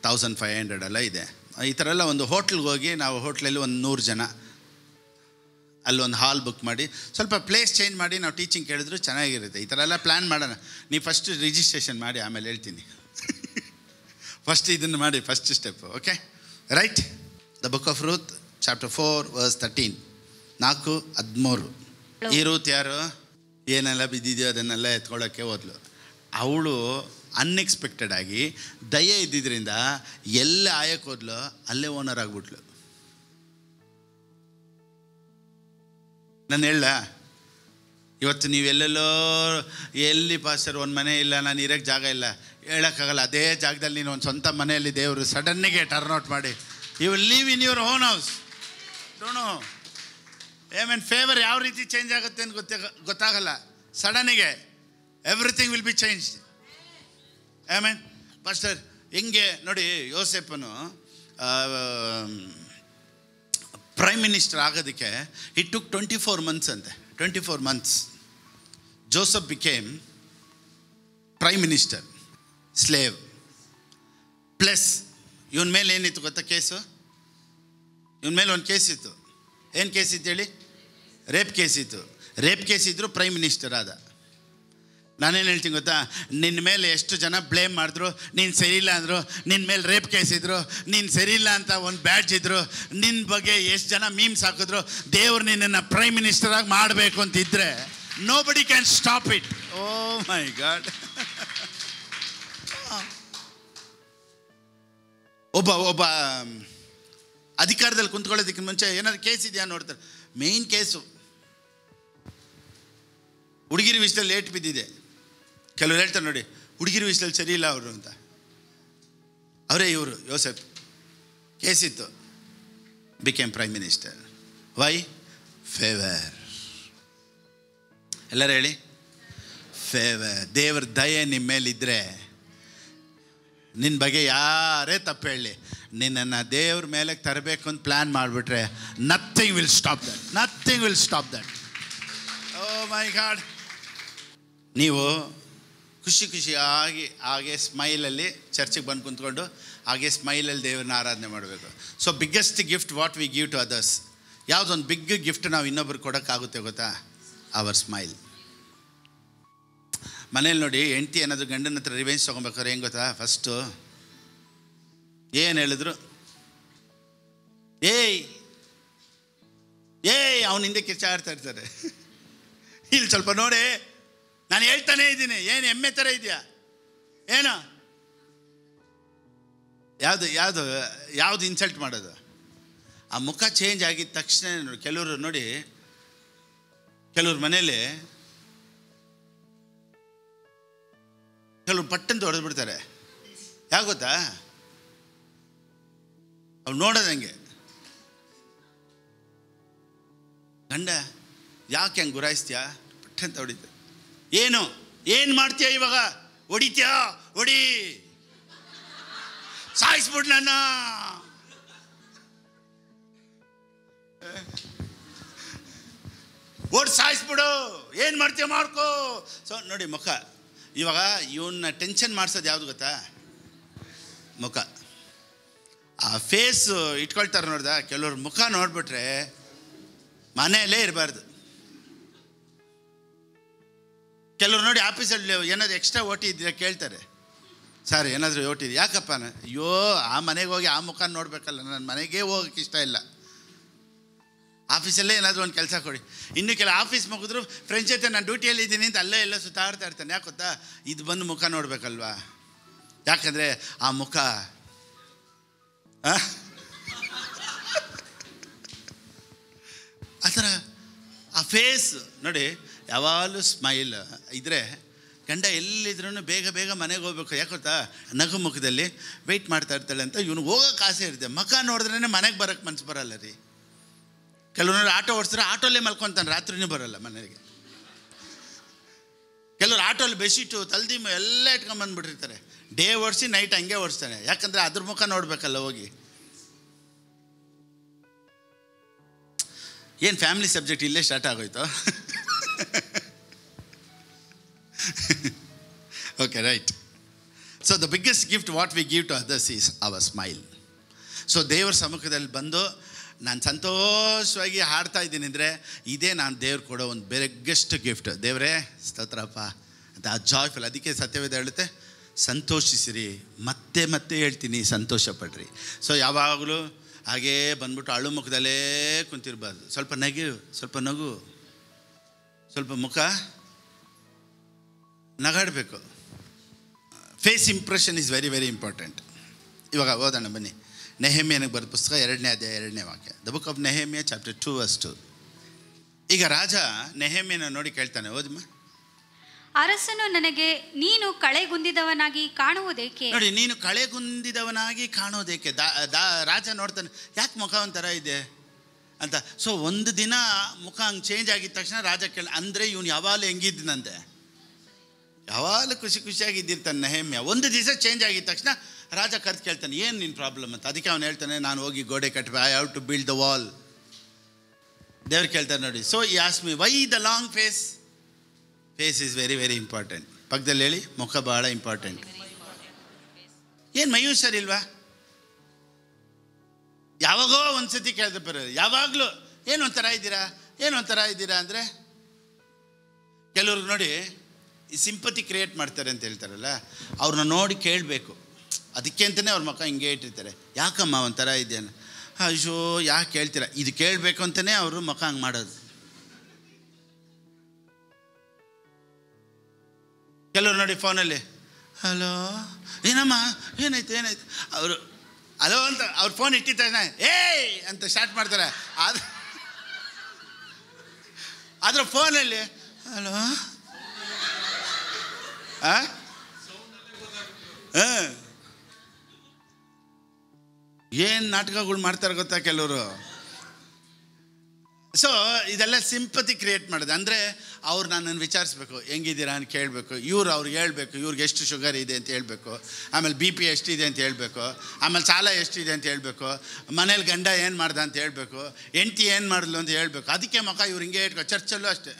1500 ಎಲ್ಲ ಇದೆ. ಈ ಥರ ಎಲ್ಲ ಒಂದು ಹೋಟ್ಲಿಗೆ ಹೋಗಿ, ನಾವು ಹೋಟ್ಲಲ್ಲಿ ಒಂದು 100 ಜನ, ಅಲ್ಲೊಂದು ಹಾಲ್ ಬುಕ್ ಮಾಡಿ, ಸ್ವಲ್ಪ ಪ್ಲೇಸ್ ಚೇಂಜ್ ಮಾಡಿ ನಾವು ಟೀಚಿಂಗ್ ಕೇಳಿದ್ರು ಚೆನ್ನಾಗಿರುತ್ತೆ. ಈ ಥರ ಎಲ್ಲ ಪ್ಲ್ಯಾನ್ ಮಾಡೋಣ. ನೀವು ಫಸ್ಟ್ ರಿಜಿಸ್ಟ್ರೇಷನ್ ಮಾಡಿ, ಆಮೇಲೆ ಹೇಳ್ತೀನಿ. ಫಸ್ಟ್ ಇದನ್ನು ಮಾಡಿ, first step. Okay, right. The book of Ruth chapter 4 verse 13. 4:13. ಈ ರೂತ್ ಯಾರು? ಏನೆಲ್ಲ ಬಿದ್ದಿದೆಯೋ ಅದನ್ನೆಲ್ಲ ಎತ್ಕೊಳ್ಳೋಕ್ಕೆ ಹೋದ್ಲು. ಅವಳು ಅನ್ಎಕ್ಸ್ಪೆಕ್ಟೆಡ್ ಆಗಿ ದಯೆ ಇದ್ದಿದ್ದರಿಂದ ಎಲ್ಲ ಆಯಕ್ಕೆ ಹೋದ್ಲು, ಅಲ್ಲೇ ಓನರ್ ಆಗಿಬಿಟ್ಲು. ನಾನು ಹೇಳ, ಇವತ್ತು ನೀವೆಲ್ಲೆಲ್ಲೋ ಎಲ್ಲಿ ಪಾಸ್ಟರ್ ಒಂದು ಮನೆ ಇಲ್ಲ, ನಾನು ಇರೋಕ್ಕೆ ಜಾಗ ಇಲ್ಲ ಹೇಳೋಕ್ಕಾಗಲ್ಲ. ಅದೇ ಜಾಗದಲ್ಲಿ ನೀನು ಒಂದು ಸ್ವಂತ ಮನೆಯಲ್ಲಿ ದೇವರು ಸಡನ್ನಿಗೆ ಟರ್ನ್ ಔಟ್ ಮಾಡಿ, you will leave in your own house. Don't know amen favour ಯಾವ ರೀತಿ ಚೇಂಜ್ ಆಗುತ್ತೆ ಅಂತ ಗೊತ್ತಾಗಲ್ಲ. ಸಡನ್ನಿಗೆ everything will be change. Amen pastor ಹೆಂಗೆ ನೋಡಿ, ಯೋಸೆಫನು ಪ್ರೈಮ್ ಮಿನಿಸ್ಟರ್ ಆಗೋದಕ್ಕೆ ಇಟ್ ಟುಕ್ 24 months ಅಂತೆ. 24 months Joseph became prime minister, slave. Plus ಇವನ ಮೇಲೆ ಏನಿತ್ತು ಗೊತ್ತಾ ಕೇಸು? ಇವನ ಮೇಲೆ ಒಂದು ಕೇಸ್ ಇತ್ತು. ಏನು ಕೇಸ್ ಇತ್ತು ಹೇಳಿ? ರೇಪ್ ಕೇಸ್ ಇತ್ತು. ರೇಪ್ ಕೇಸ್ ಇದ್ದರೂ ಪ್ರೈಮ್ ಮಿನಿಸ್ಟರ್ ಆದ. ನಾನೇನು ಹೇಳ್ತೀನಿ ಗೊತ್ತಾ, ನಿನ್ನ ಮೇಲೆ ಎಷ್ಟು ಜನ ಬ್ಲೇಮ್ ಮಾಡಿದ್ರು, ನೀನು ಸರಿಯಿಲ್ಲ ಅಂದರು, ನಿನ್ನ ಮೇಲೆ ರೇಪ್ ಕೇಸ್ ಇದ್ರು, ನೀನು ಸರಿಯಿಲ್ಲ ಅಂತ ಒಂದು ಬ್ಯಾಡ್ಜ್ ಇದ್ರು, ನಿನ್ನ ಬಗ್ಗೆ ಎಷ್ಟು ಜನ ಮೀಮ್ಸ್ ಹಾಕಿದ್ರು, ದೇವ್ರು ನಿನ್ನನ್ನು ಪ್ರೈಮ್ ಮಿನಿಸ್ಟರಾಗಿ ಮಾಡಬೇಕು ಅಂತಿದ್ರೆ nobody can stop it. Oh my God. ಒಬ್ಬ ಅಧಿಕಾರದಲ್ಲಿ ಕುಂತ್ಕೊಳ್ಳೋದಕ್ಕೆ ಮುಂಚೆ ಏನಾದ್ರು ಕೇಸ್ ಇದೆಯಾ ನೋಡ್ತಾರೆ. ಮೇಯ್ನ್ ಕೇಸು ಹುಡುಗಿರಿ ವಿಷಯದಲ್ಲಿ ಲೇಟ್ ಬಿದ್ದಿದೆ. ಕೆಲವ್ರು ಹೇಳ್ತಾರೆ ನೋಡಿ, ಹುಡುಗಿರಿ ವಿಷಯದಲ್ಲಿ ಸರಿ ಇಲ್ಲ ಅವರು ಅಂತ. ಅವರೇ ಇವರು ಯೋಸೆಫ್. ಕೇಸಿತ್ತು, became prime minister. Why? Favour. ಎಲ್ಲರೂ ಹೇಳಿ, ಫೇವರ್. ದೇವ್ರ ದಯೆ ನಿಮ್ಮ ಮೇಲಿದ್ದರೆ, ನಿನ್ನ ಬಗ್ಗೆ ಯಾರೇ ತಪ್ಪು ಹೇಳಿ, ನಿನ್ನನ್ನು ದೇವ್ರ ಮೇಲೆ ತರಬೇಕು ಅಂತ ಪ್ಲ್ಯಾನ್ ಮಾಡಿಬಿಟ್ರೆ nothing will stop that. Nothing will stop that. Oh my God. ನೀವು ಖುಷಿಯಾಗಿ ಹಾಗೆ ಸ್ಮೈಲಲ್ಲಿ ಚರ್ಚಿಗೆ ಬಂದು ಕುಂತ್ಕೊಂಡು ಹಾಗೆ ಸ್ಮೈಲಲ್ಲಿ ದೇವ್ರನ್ನ ಆರಾಧನೆ ಮಾಡಬೇಕು. So biggest gift what we give to others. ಯಾವುದೊಂದು ಬಿಗ್ ಗಿಫ್ಟ್ ನಾವು ಇನ್ನೊಬ್ರಿಗೆ ಕೊಡೋಕ್ಕಾಗುತ್ತೆ ಗೊತ್ತಾ? Our smile. ಮನೇಲಿ ನೋಡಿ, ಹೆಂಡ್ತಿ ಏನಾದರೂ ಗಂಡನ ಹತ್ರ ರಿವೆಂಜ್ ತೊಗೊಬೇಕಾದ್ರೆ ಹೆಂಗೆ ಗೊತ್ತಾ? ಫಸ್ಟು ಏನು ಹೇಳಿದ್ರು, ಏಯ್ ಅವನ ಹಿಂದೆ ಕಿರ್ಚಾಡ್ತಾ ಇರ್ತಾರೆ. ಇಲ್ಲಿ ಸ್ವಲ್ಪ ನೋಡಿ, ನಾನು ಹೇಳ್ತಾನೇ ಇದ್ದೀನಿ, ಏನು ಎಮ್ಮೆ ಥರ ಇದೆಯಾ ಏನು? ಯಾವುದು ಇನ್ಸಲ್ಟ್ ಮಾಡೋದು? ಆ ಮುಖ ಚೇಂಜ್ ಆಗಿದ ತಕ್ಷಣ ನೋಡಿ, ಕೆಲವ್ರ ಮನೇಲಿ ಕೆಲವ್ರು ಪಟ್ಟಂತ ಹೊಡೆದು ಬಿಡ್ತಾರೆ. ಯಾಕೆ ಗೊತ್ತಾ? ಅವ್ರು ನೋಡೋದಂಗೆ, ಗಂಡ ಯಾಕೆ ಹಂಗೆ ಗುರಾಯಿಸ್ತೀಯಾ, ಪಟ್ಟಂತ ಹೊಡಿತಾರೆ. ಏನು ಏನು ಮಾಡ್ತೀಯ ಇವಾಗ? ಹೊಡಿತೀಯ? ಹೊಡಿ, ಸಾಯಿಸ್ಬಿಡ್ ನನ್ನ. ಓಡ್ ಸಾಯಿಸ್ಬಿಡು, ಏನು ಮಾಡ್ತೀಯ ಮಾಡ್ಕೋ. ಸೊ ನೋಡಿ ಮುಖ. ಇವಾಗ ಇವನ್ನ ಟೆನ್ಷನ್ ಮಾಡಿಸೋದು ಯಾವುದು ಗೊತ್ತಾ? ಮುಖ. ಆ ಫೇಸ್ ಇಟ್ಕೊಳ್ತಾರೆ ನೋಡ್ದ. ಕೆಲವ್ರ ಮುಖ ನೋಡ್ಬಿಟ್ರೆ ಮನೆಯಲ್ಲೇ ಇರಬಾರ್ದು. ಕೆಲವ್ರು ನೋಡಿ ಆಫೀಸಲ್ಲಿ ಏನಾದ್ರು ಎಕ್ಸ್ಟ್ರಾ ಓಟಿ ಇದ್ರೆ ಕೇಳ್ತಾರೆ, ಸರ್ ಏನಾದರೂ ಓಟಿ ಇದೆ ಯಾಕಪ್ಪ? ಅಯ್ಯೋ ಆ ಮನೆಗೆ ಹೋಗಿ ಆ ಮುಖ ನೋಡಬೇಕಲ್ಲ, ನನ್ನ ಮನೆಗೇ ಹೋಗೋಕ್ಕೆ ಇಷ್ಟ ಇಲ್ಲ, ಆಫೀಸಲ್ಲೇ ಏನಾದರೂ ಒಂದು ಕೆಲಸ ಕೊಡಿ. ಇನ್ನು ಕೆಲ ಆಫೀಸ್ ಮುಗಿದ್ರು ಫ್ರೆಂಡ್ಸ್ ಜೊತೆ ನಾನು ಡ್ಯೂಟಿಯಲ್ಲಿ ಇದ್ದೀನಿ ಅಂತ ಅಲ್ಲೇ ಎಲ್ಲ ಸುತ್ತಾಡ್ತಾ ಇರ್ತಾನೆ. ಯಾಕೆ ಗೊತ್ತಾ? ಇದು ಬಂದು ಮುಖ ನೋಡಬೇಕಲ್ವಾ. ಯಾಕಂದರೆ ಆ ಮುಖ ಆ ಥರ ಆ ಫೇಸ್ ನೋಡಿ, ಯಾವಾಗಲೂ ಸ್ಮೈಲ್ ಇದ್ದರೆ ಗಂಡ ಎಲ್ಲಿದ್ರೂ ಬೇಗ ಬೇಗ ಮನೆಗೆ ಹೋಗ್ಬೇಕು. ಯಾಕೆ ಗೊತ್ತಾ? ನಗು ಮುಖದಲ್ಲಿ ವೆಯ್ಟ್ ಮಾಡ್ತಾ ಇರ್ತಾಳೆ ಅಂತ ಇವ್ನಿಗೆ ಹೋಗೋಕೆ ಆಸೆ ಇರುತ್ತೆ. ಮುಖ ನೋಡಿದ್ರೇ ಮನೆಗೆ ಬರೋಕ್ಕೆ ಮನಸ್ಸು ಬರಲ್ಲ ರೀ. ಕೆಲವರು ಆಟೋ ಓಡಿಸಿದ್ರೆ ಆಟೋಲ್ಲೇ ಮಲ್ಕೊತಾನೆ, ರಾತ್ರಿನೂ ಬರೋಲ್ಲ ಮನೆಗೆ. ಕೆಲವರು ಆಟೋಲ್ಲಿ ಬೆಡ್ಶೀಟು ತಲ್ದಿಮು ಎಲ್ಲ ಇಟ್ಕೊಂಬಂದ್ಬಿಟ್ಟಿರ್ತಾರೆ. ಡೇ ಓಡಿಸಿ ನೈಟ್ ಹಂಗೆ ಓಡಿಸ್ತಾನೆ. ಯಾಕಂದರೆ ಅದ್ರ ಮುಖ ನೋಡಬೇಕಲ್ಲ ಹೋಗಿ. ಏನು ಫ್ಯಾಮಿಲಿ ಸಬ್ಜೆಕ್ಟ್ ಇಲ್ಲೇ ಸ್ಟಾರ್ಟ್ ಆಗೋಯ್ತು. Okay, right. So the biggest gift what we give to others is our smile. So ದೇವರ ಸಮ್ಮುಖದಲ್ಲಿ ಬಂದು ನಾನು ಸಂತೋಷವಾಗಿ ಹಾಡ್ತಾ ಇದ್ದೀನಿ ಅಂದರೆ ಇದೇ ನಾನು ದೇವ್ರು ಕೊಡೋ ಒಂದು ಬಿಗ್ಗೆಸ್ಟ್ ಗಿಫ್ಟ್. ದೇವರೇ ಸ್ತೋತ್ರಪ್ಪ ಅಂತ ಆ ಜಾಯ್ಫುಲ್. ಅದಕ್ಕೆ ಸತ್ಯವೇದ ಹೇಳುತ್ತೆ, ಸಂತೋಷಿಸಿರಿ. ಮತ್ತೆ ಮತ್ತೆ ಹೇಳ್ತೀನಿ, ಸಂತೋಷ ಪಡ್ರಿ. ಸೊ ಯಾವಾಗಲೂ ಹಾಗೇ ಬಂದ್ಬಿಟ್ಟು ಅಳು ಮುಖದಲ್ಲೇ ಕುಂತಿರ್ಬಾರ್ದು. ಸ್ವಲ್ಪ ನಗು, ಸ್ವಲ್ಪ ನಗು, ಸ್ವಲ್ಪ ಮುಖ ನಗಾಡಬೇಕು. Face impression is very very important. ಇವಾಗ ಓದೋಣ ಬನ್ನಿ. ನೆಹೆಮ್ಯನಿಗೆ ಬರೆದ ಪುಸ್ತಕ 2ನೇ ಅಧ್ಯಾಯ 2ನೇ ವಾಕ್ಯ. The book of Nehemiah chapter 2 verse 2. ಈಗ ರಾಜ ನೆಹೆಮ್ಯನ ನೋಡಿ ಕೇಳ್ತಾನೆ, ಓದಮ್ಮ. ಅರಸನು ನನಗೆ, ನೀನು ಕಳೆಗುಂದಿದವನಾಗಿ ಕಾಣುವುದೇಕೆ? ನೋಡಿ, ನೀನು ಕಳೆಗುಂದಿದವನಾಗಿ ಕಾಣೋದೇಕೆ? ರಾಜ ನೋಡ್ತಾನೆ, ಯಾಕೆ ಮುಖ ಒಂಥರ ಇದೆ ಅಂತ. ಸೊ ಒಂದು ದಿನ ಮುಖ ಹಂಗೆ ಚೇಂಜ್ ಆಗಿದ ತಕ್ಷಣ ರಾಜ ಅಂದರೆ ಇವನು ಯಾವಾಗಲೂ ಹೆಂಗಿದ್ದನಂತೆ, ಯಾವಾಗಲೂ ಖುಷಿ ಖುಷಿಯಾಗಿದ್ದಿರ್ತಾನೆ ನೆಹೆಮ್ಯ. ಒಂದು ದಿವಸ ಚೇಂಜ್ ಆಗಿದ ತಕ್ಷಣ ರಾಜ ಕರೆದು ಕೇಳ್ತಾನೆ, ಏನು ನಿನ್ನ ಪ್ರಾಬ್ಲಮ್ ಅಂತ. ಅದಕ್ಕೆ ಅವನು ಹೇಳ್ತಾನೆ, ನಾನು ಹೋಗಿ ಗೋಡೆ ಕಟ್ಟಬೇಕು, I have to build the wall. ದೇವ್ರು ಕೇಳ್ತಾರೆ ನೋಡಿ. ಸೊ ಈ ask me why the long face. Face is very very important. ಪಕ್ಕದಲ್ಲಿ ಹೇಳಿ, ಮುಖ ಬಹಳ ಇಂಪಾರ್ಟೆಂಟ್. ಏನು ಮೈ ಹುಷಾರಿಲ್ವಾ? ಯಾವಾಗೋ ಒಂದು ಸತಿ ಕೇಳಿದ್ರೆ ಬರೋದು, ಯಾವಾಗಲೂ ಏನು ಒಂಥರ ಇದ್ದೀರಾ, ಏನು ಒಂಥರ ಇದ್ದೀರಾ ಅಂದರೆ. ಕೆಲವ್ರಿಗೆ ನೋಡಿ ಈ ಸಿಂಪತಿ ಕ್ರಿಯೇಟ್ ಮಾಡ್ತಾರೆ ಅಂತ ಹೇಳ್ತಾರಲ್ಲ, ಅವ್ರನ್ನ ನೋಡಿ ಕೇಳಬೇಕು. ಅದಕ್ಕೆ ಅಂತಲೇ ಅವ್ರ ಮುಖ ಹಿಂಗೆ ಇಟ್ಟಿರ್ತಾರೆ. ಯಾಕಮ್ಮ ಒಂಥರ ಇದೆಯಾ? ಅಯ್ಯೋ ಯಾಕೆ ಕೇಳ್ತೀರಾ? ಇದು ಕೇಳಬೇಕು ಅಂತಲೇ ಅವರು ಮುಖ ಹಂಗೆ ಮಾಡೋದು. ಕೆಲವ್ರು ನೋಡಿ ಫೋನಲ್ಲಿ, ಹಲೋ ಏನಮ್ಮ, ಏನಾಯ್ತು ಏನಾಯ್ತು, ಅವರು ಹಲೋ ಅಂತ ಅವ್ರ ಫೋನ್ ಇಟ್ಟಿರ್ತಾನೆ, ಏಯ್ ಅಂತ ಸ್ಟಾರ್ಟ್ ಮಾಡ್ತಾರೆ. ಆದ್ರೆ ಫೋನಲ್ಲಿ ಹಲೋ ಏನು ನಾಟಕಗಳು ಮಾಡ್ತಾರೆ ಗೊತ್ತಾ ಕೆಲವರು. ಸೊ ಇದೆಲ್ಲ ಸಿಂಪತಿ ಕ್ರಿಯೇಟ್ ಮಾಡೋದು. ಅಂದರೆ ಅವ್ರು ನನ್ನನ್ನು ವಿಚಾರಿಸ್ಬೇಕು, ಹೆಂಗಿದ್ದೀರಾ ಅಂತ ಕೇಳಬೇಕು. ಇವ್ರು ಅವ್ರಿಗೆ ಹೇಳ್ಬೇಕು, ಇವ್ರಿಗೆ ಎಷ್ಟು ಶುಗರ್ ಇದೆ ಅಂತ ಹೇಳ್ಬೇಕು, ಆಮೇಲೆ BP ಎಷ್ಟಿದೆ ಅಂತ ಹೇಳ್ಬೇಕು, ಆಮೇಲೆ ಸಾಲ ಎಷ್ಟಿದೆ ಅಂತ ಹೇಳ್ಬೇಕು, ಮನೇಲಿ ಗಂಡ ಏನು ಮಾಡ್ದ ಅಂತ ಹೇಳ್ಬೇಕು, ಹೆಂಡ್ತಿ ಏನು ಮಾಡಿದ್ಲು ಅಂತ ಹೇಳ್ಬೇಕು. ಅದಕ್ಕೆ ಮುಖ ಇವ್ರು ಹಿಂಗೆ ಇಟ್ಕೊ. ಚರ್ಚಲ್ಲೂ ಅಷ್ಟೇ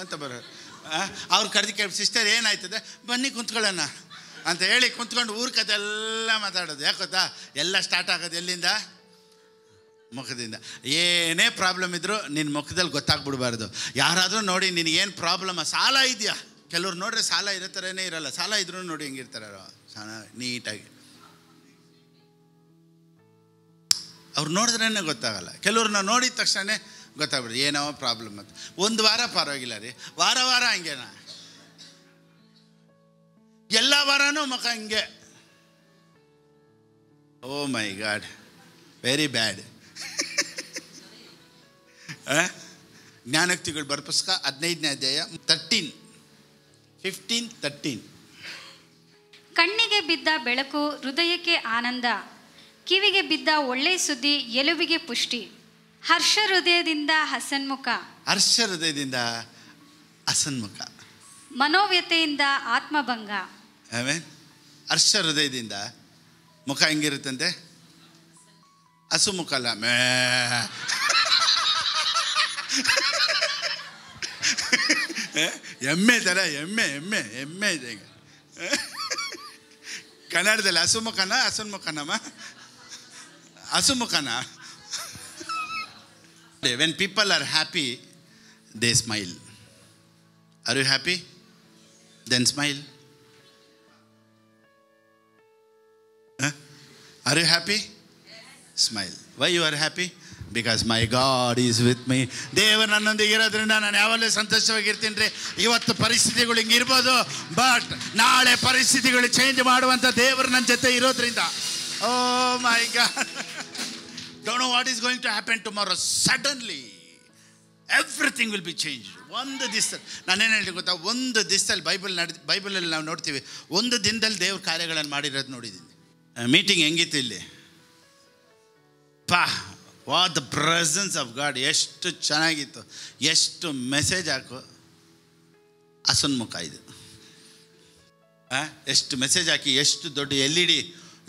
ಅಂತ ಬರೋರು. ಅವ್ರು ಕರೆದು ಕೇಳಿ, ಸಿಸ್ಟರ್ ಏನಾಯ್ತದೆ, ಬನ್ನಿ ಕುಂತ್ಕೊಳ್ಳೋಣ ಅಂತ ಹೇಳಿ ಕುಂತ್ಕೊಂಡು ಊರ ಕಥೆಲ್ಲ ಮಾತಾಡೋದು. ಯಾಕೆ ಗೊತ್ತಾ? ಎಲ್ಲ ಸ್ಟಾರ್ಟ್ ಆಗೋದು ಎಲ್ಲಿಂದ? ಮುಖದಿಂದ. ಏನೇ ಪ್ರಾಬ್ಲಮ್ ಇದ್ದರೂ ನಿನ್ನ ಮುಖದಲ್ಲಿ ಗೊತ್ತಾಗ್ಬಿಡ್ಬಾರ್ದು. ಯಾರಾದರೂ ನೋಡಿ ನಿನಗೇನು ಪ್ರಾಬ್ಲಮ್, ಸಾಲ ಇದೆಯಾ? ಕೆಲವ್ರು ನೋಡ್ರೆ ಸಾಲ ಇರೋ ಥರನೇ ಇರಲ್ಲ. ಸಾಲ ಇದ್ರೂ ನೋಡಿ ಹೆಂಗಿರ್ತಾರೆ ಸಾಲ ನೀಟಾಗಿ. ಅವ್ರು ನೋಡಿದ್ರೇ ಗೊತ್ತಾಗಲ್ಲ. ಕೆಲವ್ರನ್ನ ನೋಡಿದ ತಕ್ಷಣ ಗೊತ್ತಾಗ್ಬಿಡ್ರಿ ಏನೋ ಪ್ರಾಬ್ಲಮ್ ಅಂತ. ಒಂದು ವಾರ ಪರವಾಗಿಲ್ಲ ರೀ, ವಾರ ವಾರ ಹಂಗೇನಾ? ಎಲ್ಲ ವಾರನೂ ಮುಖ ಹಿಂಗೆ. ಓ ಮೈ ಗಾಡ್, ವೆರಿ ಬ್ಯಾಡ್. ಜ್ಞಾನೋಕ್ತಿಗಳು ಬರೋ ಪುಸ್ತಕ 15ನೇ ಅಧ್ಯಾಯ 15:13. ಕಣ್ಣಿಗೆ ಬಿದ್ದ ಬೆಳಕು ಹೃದಯಕ್ಕೆ ಆನಂದ, ಕಿವಿಗೆ ಬಿದ್ದ ಒಳ್ಳೆ ಸುದ್ದಿ ಎಲುಬಿಗೆ ಪುಷ್ಟಿ. ಹರ್ಷ ಹೃದಯದಿಂದ ಹಸನ್ಮುಖ. ಹರ್ಷ ಹೃದಯದಿಂದ ಹಸನ್ಮುಖ. ಮನೋವ್ಯತೆಯಿಂದ ಆತ್ಮಭಂಗ. ಆಮೇಲೆ ಹರ್ಷ ಹೃದಯದಿಂದ ಮುಖ ಹೆಂಗಿರುತ್ತಂತೆ? ಹಸು ಮುಖ ಅಲ್ಲ, ಎಮ್ಮೆ ಥರ, ಎಮ್ಮೆ ಎಮ್ಮೆ ಎಮ್ಮೆ ಇದೆ ಈಗ ಕನ್ನಡದಲ್ಲಿ. ಹಸು ಮುಖನ ಹಸುನ್ ಮುಖನಮ್ಮ? ಹಸು ಮುಖನ. When people are happy they smile. Are you happy? Then smile. Are you happy? Smile. Why you are happy? Because my God is with me. ದೇವರು ನನ್ನೊಂದಿಗೆ ಇರೋದ್ರಿಂದ ನಾನು ಯಾವಾಗಲೂ ಸಂತೋಷವಾಗಿರ್ತೀನಿ ರೀ. ಇವತ್ತು ಪರಿಸ್ಥಿತಿಗಳು ಹಿಂಗಿರ್ಬೋದು, ಬಟ್ ನಾಳೆ ಪರಿಸ್ಥಿತಿಗಳು ಚೇಂಜ್ ಮಾಡುವಂಥ ದೇವರು ನನ್ನ ಜೊತೆ ಇರೋದ್ರಿಂದ. Oh my God, don't know what is going to happen tomorrow. Suddenly everything will be change. ಒಂದು ದಿವಸದಲ್ಲಿ ನಾನೇನು ಹೇಳಿ ಗೊತ್ತಾ, ಒಂದು ದಿವಸದಲ್ಲಿ ಬೈಬಲಲ್ಲಿ ನಾವು ನೋಡ್ತೀವಿ, ಒಂದು ದಿನದಲ್ಲಿ ದೇವ್ರ ಕಾರ್ಯಗಳನ್ನು ಮಾಡಿರೋದು ನೋಡಿದ್ದೀನಿ. ಮೀಟಿಂಗ್ ಹೆಂಗಿತ್ತು ಇಲ್ಲಿ? What the presence of god, ಎಷ್ಟು ಚೆನ್ನಾಗಿತ್ತು. ಎಷ್ಟು ಮೆಸೇಜ್ ಹಾಕು, ಹಸನ್ಮುಖ ಇದು. ಎಷ್ಟು ಮೆಸೇಜ್ ಹಾಕಿ, ಎಷ್ಟು ದೊಡ್ಡ LED,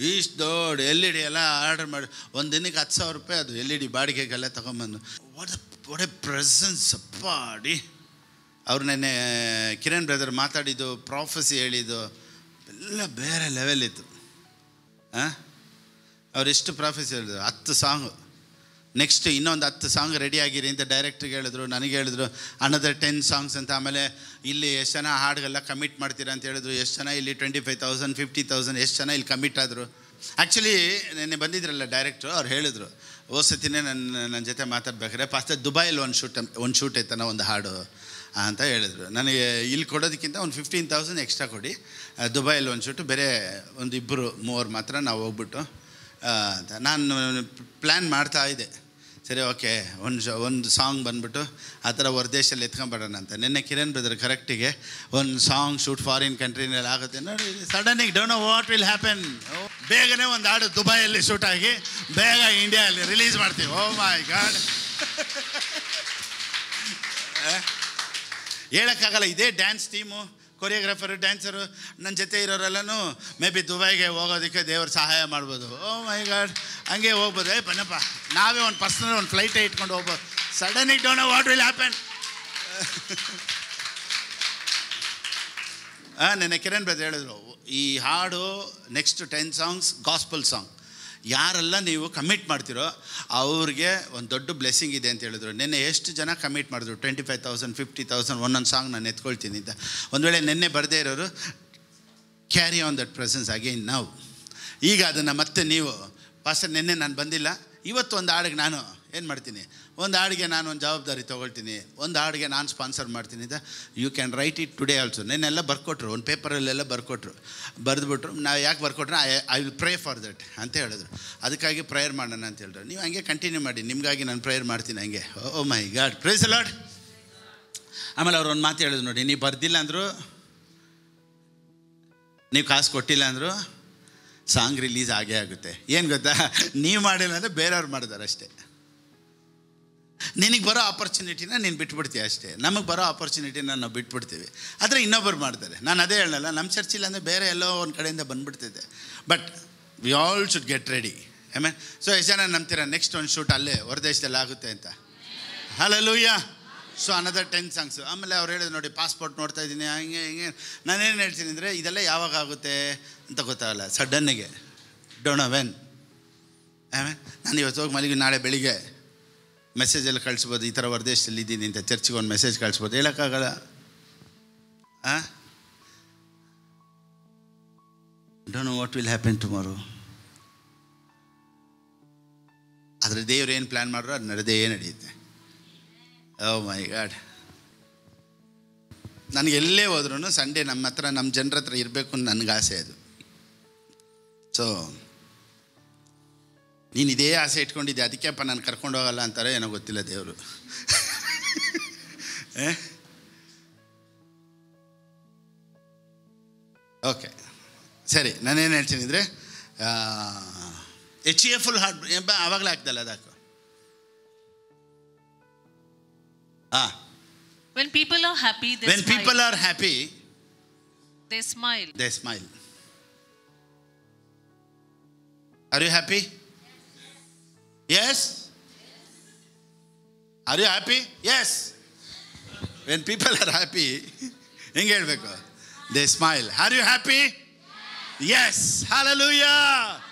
ಇಷ್ಟು ದೊಡ್ಡ LED ಎಲ್ಲ ಆರ್ಡರ್ ಮಾಡಿ ಒಂದು ದಿನಕ್ಕೆ 10,000 ರೂಪಾಯಿ ಅದು LED ಬಾಡಿಗೆಗೆಲ್ಲ ತೊಗೊಂಬಂದು. ವಾಟ್ ಎ ಪ್ರೆಸೆನ್ಸ್ ಅಪ್ಪಾಡಿ. ಅವ್ರು ನೆನ್ನೆ ಕಿರಣ್ ಬ್ರದರ್ ಮಾತಾಡಿದ್ದು, ಪ್ರಾಫೆಸಿ ಹೇಳಿದ್ದು ಎಲ್ಲ ಬೇರೆ ಲೆವೆಲ್ ಇತ್ತು. ಅವರೆಷ್ಟು ಪ್ರಾಫೆಸಿ ಹೇಳಿದ್ರು. 10 ಸಾಂಗು, ನೆಕ್ಸ್ಟ್ ಇನ್ನೊಂದು 10 ಸಾಂಗ್ ರೆಡಿ ಆಗಿರಿ ಅಂತ ಡೈರೆಕ್ಟ್ರಿಗೆ ಹೇಳಿದ್ರು, ನನಗೆ ಹೇಳಿದ್ರು ಅನದರ್ 10 ಸಾಂಗ್ಸ್ ಅಂತ. ಆಮೇಲೆ ಇಲ್ಲಿ ಎಷ್ಟು ಜನ ಹಾಡುಗೆಲ್ಲ ಕಮಿಟ್ ಮಾಡ್ತೀರಾ ಅಂತ ಹೇಳಿದ್ರು. ಎಷ್ಟು ಜನ ಇಲ್ಲಿ 25,000 50,000 ಎಷ್ಟು ಜನ ಇಲ್ಲಿ ಕಮಿಟ್ ಆದರು. ಆ್ಯಕ್ಚುಲಿ ನೆನ್ನೆ ಬಂದಿದ್ರಲ್ಲ ಡೈರೆಕ್ಟ್ರು, ಅವ್ರು ಹೇಳಿದ್ರು ಸತಿನೇ ನನ್ನ ಜೊತೆ ಮಾತಾಡ್ಬೇಕಾದ್ರೆ, ಪಾಸ್ಟರ್ ದುಬೈಯಲ್ಲಿ ಒಂದು ಶೂಟ್ ಐತನ ಒಂದು ಹಾಡು ಅಂತ ಹೇಳಿದ್ರು. ನನಗೆ ಇಲ್ಲಿ ಕೊಡೋದಕ್ಕಿಂತ ಒಂದು 15,000 ಎಕ್ಸ್ಟ್ರಾ ಕೊಡಿ, ದುಬೈಯಲ್ಲಿ ಒಂದು ಶೂಟು, ಬೇರೆ ಒಂದು 2-3 ಮಾತ್ರ ನಾವು ಹೋಗ್ಬಿಟ್ಟು ಅಂತ ನಾನು ಪ್ಲ್ಯಾನ್ ಮಾಡ್ತಾಯಿದ್ದೆ. ಸರಿ ಓಕೆ, ಒಂದು ಸಾಂಗ್ ಬಂದ್ಬಿಟ್ಟು ಆ ಥರ ಹೊರದೇಶದಲ್ಲಿ ಎತ್ಕೊಂಡ್ಬಿಡೋಣ ಅಂತ. ನಿನ್ನೆ ಕಿರಣ್ ಬ್ರದರ್ ಕರೆಕ್ಟಿಗೆ ಒಂದು ಸಾಂಗ್ ಶೂಟ್ ಫಾರಿನ್ ಕಂಟ್ರಿನಲ್ಲಿ ಆಗುತ್ತೆ ನೋಡಿ. ಸಡನ್ನಾಗಿ don't know what will happen. ಬೇಗನೆ ಒಂದು ಹಾಡು ದುಬೈಯಲ್ಲಿ ಶೂಟ್ ಆಗಿ ಬೇಗ ಇಂಡಿಯಾದಲ್ಲಿ ರಿಲೀಸ್ ಮಾಡ್ತೀವಿ. ಓ ಮೈ ಗಾಡ್, ಹೇಳೋಕ್ಕಾಗಲ್ಲ. ಇದೇ ಡ್ಯಾನ್ಸ್ ಟೀಮು, ಕೊರಿಯೋಗ್ರಾಫರು, ಡ್ಯಾನ್ಸರು, ನನ್ನ ಜೊತೆ ಇರೋರೆಲ್ಲನೂ ಮೇ ಬಿ ದುಬೈಗೆ ಹೋಗೋದಕ್ಕೆ ದೇವರು ಸಹಾಯ ಮಾಡ್ಬೋದು. ಓ ಮೈ ಗಾಡ್, ಹಂಗೆ ಹೋಗ್ಬೋದು. ಬನ್ನಪ್ಪ, ನಾವೇ ಒಂದು ಪರ್ಸನಲ್ ಒಂದು ಫ್ಲೈಟೇ ಇಟ್ಕೊಂಡು ಹೋಗ್ಬೋದು. Suddenly don't know what will happen. ನೆನ್ನೆ ಕಿರಣ್ ಬ್ರದರ್ ಹೇಳಿದ್ರು, ಈ ಹಾಡು ನೆಕ್ಸ್ಟ್ 10 ಸಾಂಗ್ಸ್ ಗಾಸ್ಪಲ್ ಸಾಂಗ್. ಯಾರೆಲ್ಲ ನೀವು ಕಮಿಟ್ ಮಾಡ್ತೀರೋ ಅವ್ರಿಗೆ ಒಂದು ದೊಡ್ಡ ಬ್ಲೆಸ್ಸಿಂಗ್ ಇದೆ ಅಂತ ಹೇಳಿದ್ರು. ನಿನ್ನೆ ಎಷ್ಟು ಜನ ಕಮಿಟ್ ಮಾಡಿದ್ರು? 25,000 50,000 ಒಂದೊಂದು ಸಾಂಗ್ ನಾನು ಎತ್ಕೊಳ್ತೀನಿ ಅಂತ. ಒಂದು ವೇಳೆ ನಿನ್ನೆ ಬರದೇ ಇರೋರು, carry on that presence again ನಾವು. ಈಗ ಅದನ್ನು ಮತ್ತೆ ನೀವು, ಪಾಸ್ಟರ್ ನಿನ್ನೆ ನಾನು ಬಂದಿಲ್ಲ, ಇವತ್ತು ಒಂದು ಹಾಡಿಗೆ ನಾನು ಏನು ಮಾಡ್ತೀನಿ, ಒಂದು ಹಾಡಿಗೆ ನಾನು ಒಂದು ಜವಾಬ್ದಾರಿ ತೊಗೊಳ್ತೀನಿ, ಒಂದು ಹಾಡಿಗೆ ನಾನು ಸ್ಪಾನ್ಸರ್ ಮಾಡ್ತೀನಿ ಅಂತ. You can write it today also. ನೆನ್ನೆಲ್ಲ ಬರ್ಕೊಟ್ರು, ಒಂದು ಪೇಪರಲ್ಲೆಲ್ಲ ಬರ್ಕೊಟ್ರು, ಬರೆದ್ಬಿಟ್ರು. ನಾವು ಯಾಕೆ ಬರ್ಕೊಟ್ರೆ, I will pray for that ಅಂತ ಹೇಳಿದ್ರು. ಅದಕ್ಕಾಗಿ ಪ್ರೇಯರ್ ಮಾಡೋಣ ಅಂತ ಹೇಳಿದ್ರು. ನೀವು ಹಂಗೆ ಕಂಟಿನ್ಯೂ ಮಾಡಿ, ನಿಮಗಾಗಿ ನಾನು ಪ್ರೇಯರ್ ಮಾಡ್ತೀನಿ ಹಂಗೆ. ಓ my god, price the lord. ಆಮೇಲೆ ಅವ್ರು ಒಂದು ಮಾತು ಹೇಳಿದ್ರು ನೋಡಿ, ನೀವು ಬರ್ದಿಲ್ಲ ಅಂದರು, ನೀವು ಕಾಸು ಕೊಟ್ಟಿಲ್ಲ ಅಂದರು, ಸಾಂಗ್ ರಿಲೀಸ್ ಆಗೇ ಆಗುತ್ತೆ. ಏನು ಗೊತ್ತಾ, ನೀವು ಮಾಡಿಲ್ಲ ಅಂದರೆ ಬೇರೆಯವ್ರು ಮಾಡಿದಾರೆ ಅಷ್ಟೇ. ನಿನಗೆ ಬರೋ ಆಪರ್ಚುನಿಟಿನ ನೀನು ಬಿಟ್ಬಿಡ್ತೀಯ ಅಷ್ಟೇ. ನಮಗೆ ಬರೋ ಆಪರ್ಚುನಿಟಿನ ನಾವು ಬಿಟ್ಬಿಡ್ತೀವಿ, ಆದರೆ ಇನ್ನೊಬ್ಬರು ಮಾಡ್ತಾರೆ. ನಾನು ಅದೇ ಹೇಳಲ್ಲ, ನಮ್ಮ ಚರ್ಚಿಲ್ಲ ಅಂದರೆ ಬೇರೆ ಎಲ್ಲೋ ಒಂದು ಕಡೆಯಿಂದ ಬಂದುಬಿಡ್ತಿದ್ದೆ. But we all should get ready. ಆಮೇಲೆ ಸೊ ಎಷ್ಟು ಜನ ನಂಬ್ತೀರ ನೆಕ್ಸ್ಟ್ ಒಂದು ಶೂಟ್ ಅಲ್ಲೇ ಹೊರದೇಶದಲ್ಲಿ ಆಗುತ್ತೆ ಅಂತ? ಹಲ್ಲೆಲೂಯಾ. So another 10 songs. ಆಮೇಲೆ ಅವ್ರು ಹೇಳಿದ್ರು ನೋಡಿ, ಪಾಸ್ಪೋರ್ಟ್ ನೋಡ್ತಾ ಇದ್ದೀನಿ ಹಂಗೆ ಹಿಂಗೆ. ನಾನೇನು ಹೇಳ್ತೀನಿ ಅಂದರೆ, ಇದೆಲ್ಲ ಯಾವಾಗ ಆಗುತ್ತೆ ಅಂತ ಗೊತ್ತಾಗಲ್ಲ. ಸಡನ್ನಿಗೆ ಡೋಂಟ್ ನೋ ವೆನ್. ಆಮೇಲೆ ನಾನು ಇವತ್ತು ಹೋಗಿ ಮಲಗಿ ನಾಳೆ ಬೆಳಿಗ್ಗೆ ಮೆಸೇಜೆಲ್ಲ ಕಳಿಸ್ಬೋದು, ಈ ಥರ ಹೊರದೇಶದಲ್ಲಿ ಇದ್ದೀನಿ ಅಂತ ಚರ್ಚಿಗೆ ಒಂದು ಮೆಸೇಜ್ ಕಳಿಸ್ಬೋದು. ಹೇಳೋಕ್ಕಾಗಲ್ಲ. Don't know what will happen tomorrow. ಆದರೆ ದೇವ್ರು ಏನು ಪ್ಲ್ಯಾನ್ ಮಾಡ್ರೋ ಅದು ನಡೆದೇ ನಡೆಯುತ್ತೆ. ಓ ಮೈ ಗಾಡ್. ನನಗೆ ಎಲ್ಲೇ ಹೋದ್ರೂ ಸಂಡೇ ನಮ್ಮ ಜನರ ಹತ್ರ ಇರಬೇಕು ಅಂತ ನನಗೆ ಆಸೆ ಅದು. ಸೊ ನೀನು ಇದೇ ಆಸೆ ಇಟ್ಕೊಂಡಿದ್ದೆ, ಅದಕ್ಕೆಪ್ಪ ನಾನು ಕರ್ಕೊಂಡು ಹೋಗಲ್ಲ ಅಂತಾರೆ ಏನೋ ಗೊತ್ತಿಲ್ಲ ದೇವರು. ಓಕೆ ಸರಿ, ನಾನೇನು ಹೇಳ್ತೀನಿ ಅಂದರೆ, HEFL ಹಾಡು ಆವಾಗಲೇ ಆಗ್ತಲ್ಲ ಅದಾಕು. When people are happy, they When smile. people are happy, They smile. they smile. Are you happy? Yes? Are you happy? Yes. When people are happy, ಹೆಂಗೆ ಹೇಳ್ಬೇಕು? They smile. Are you happy? Yes. Hallelujah.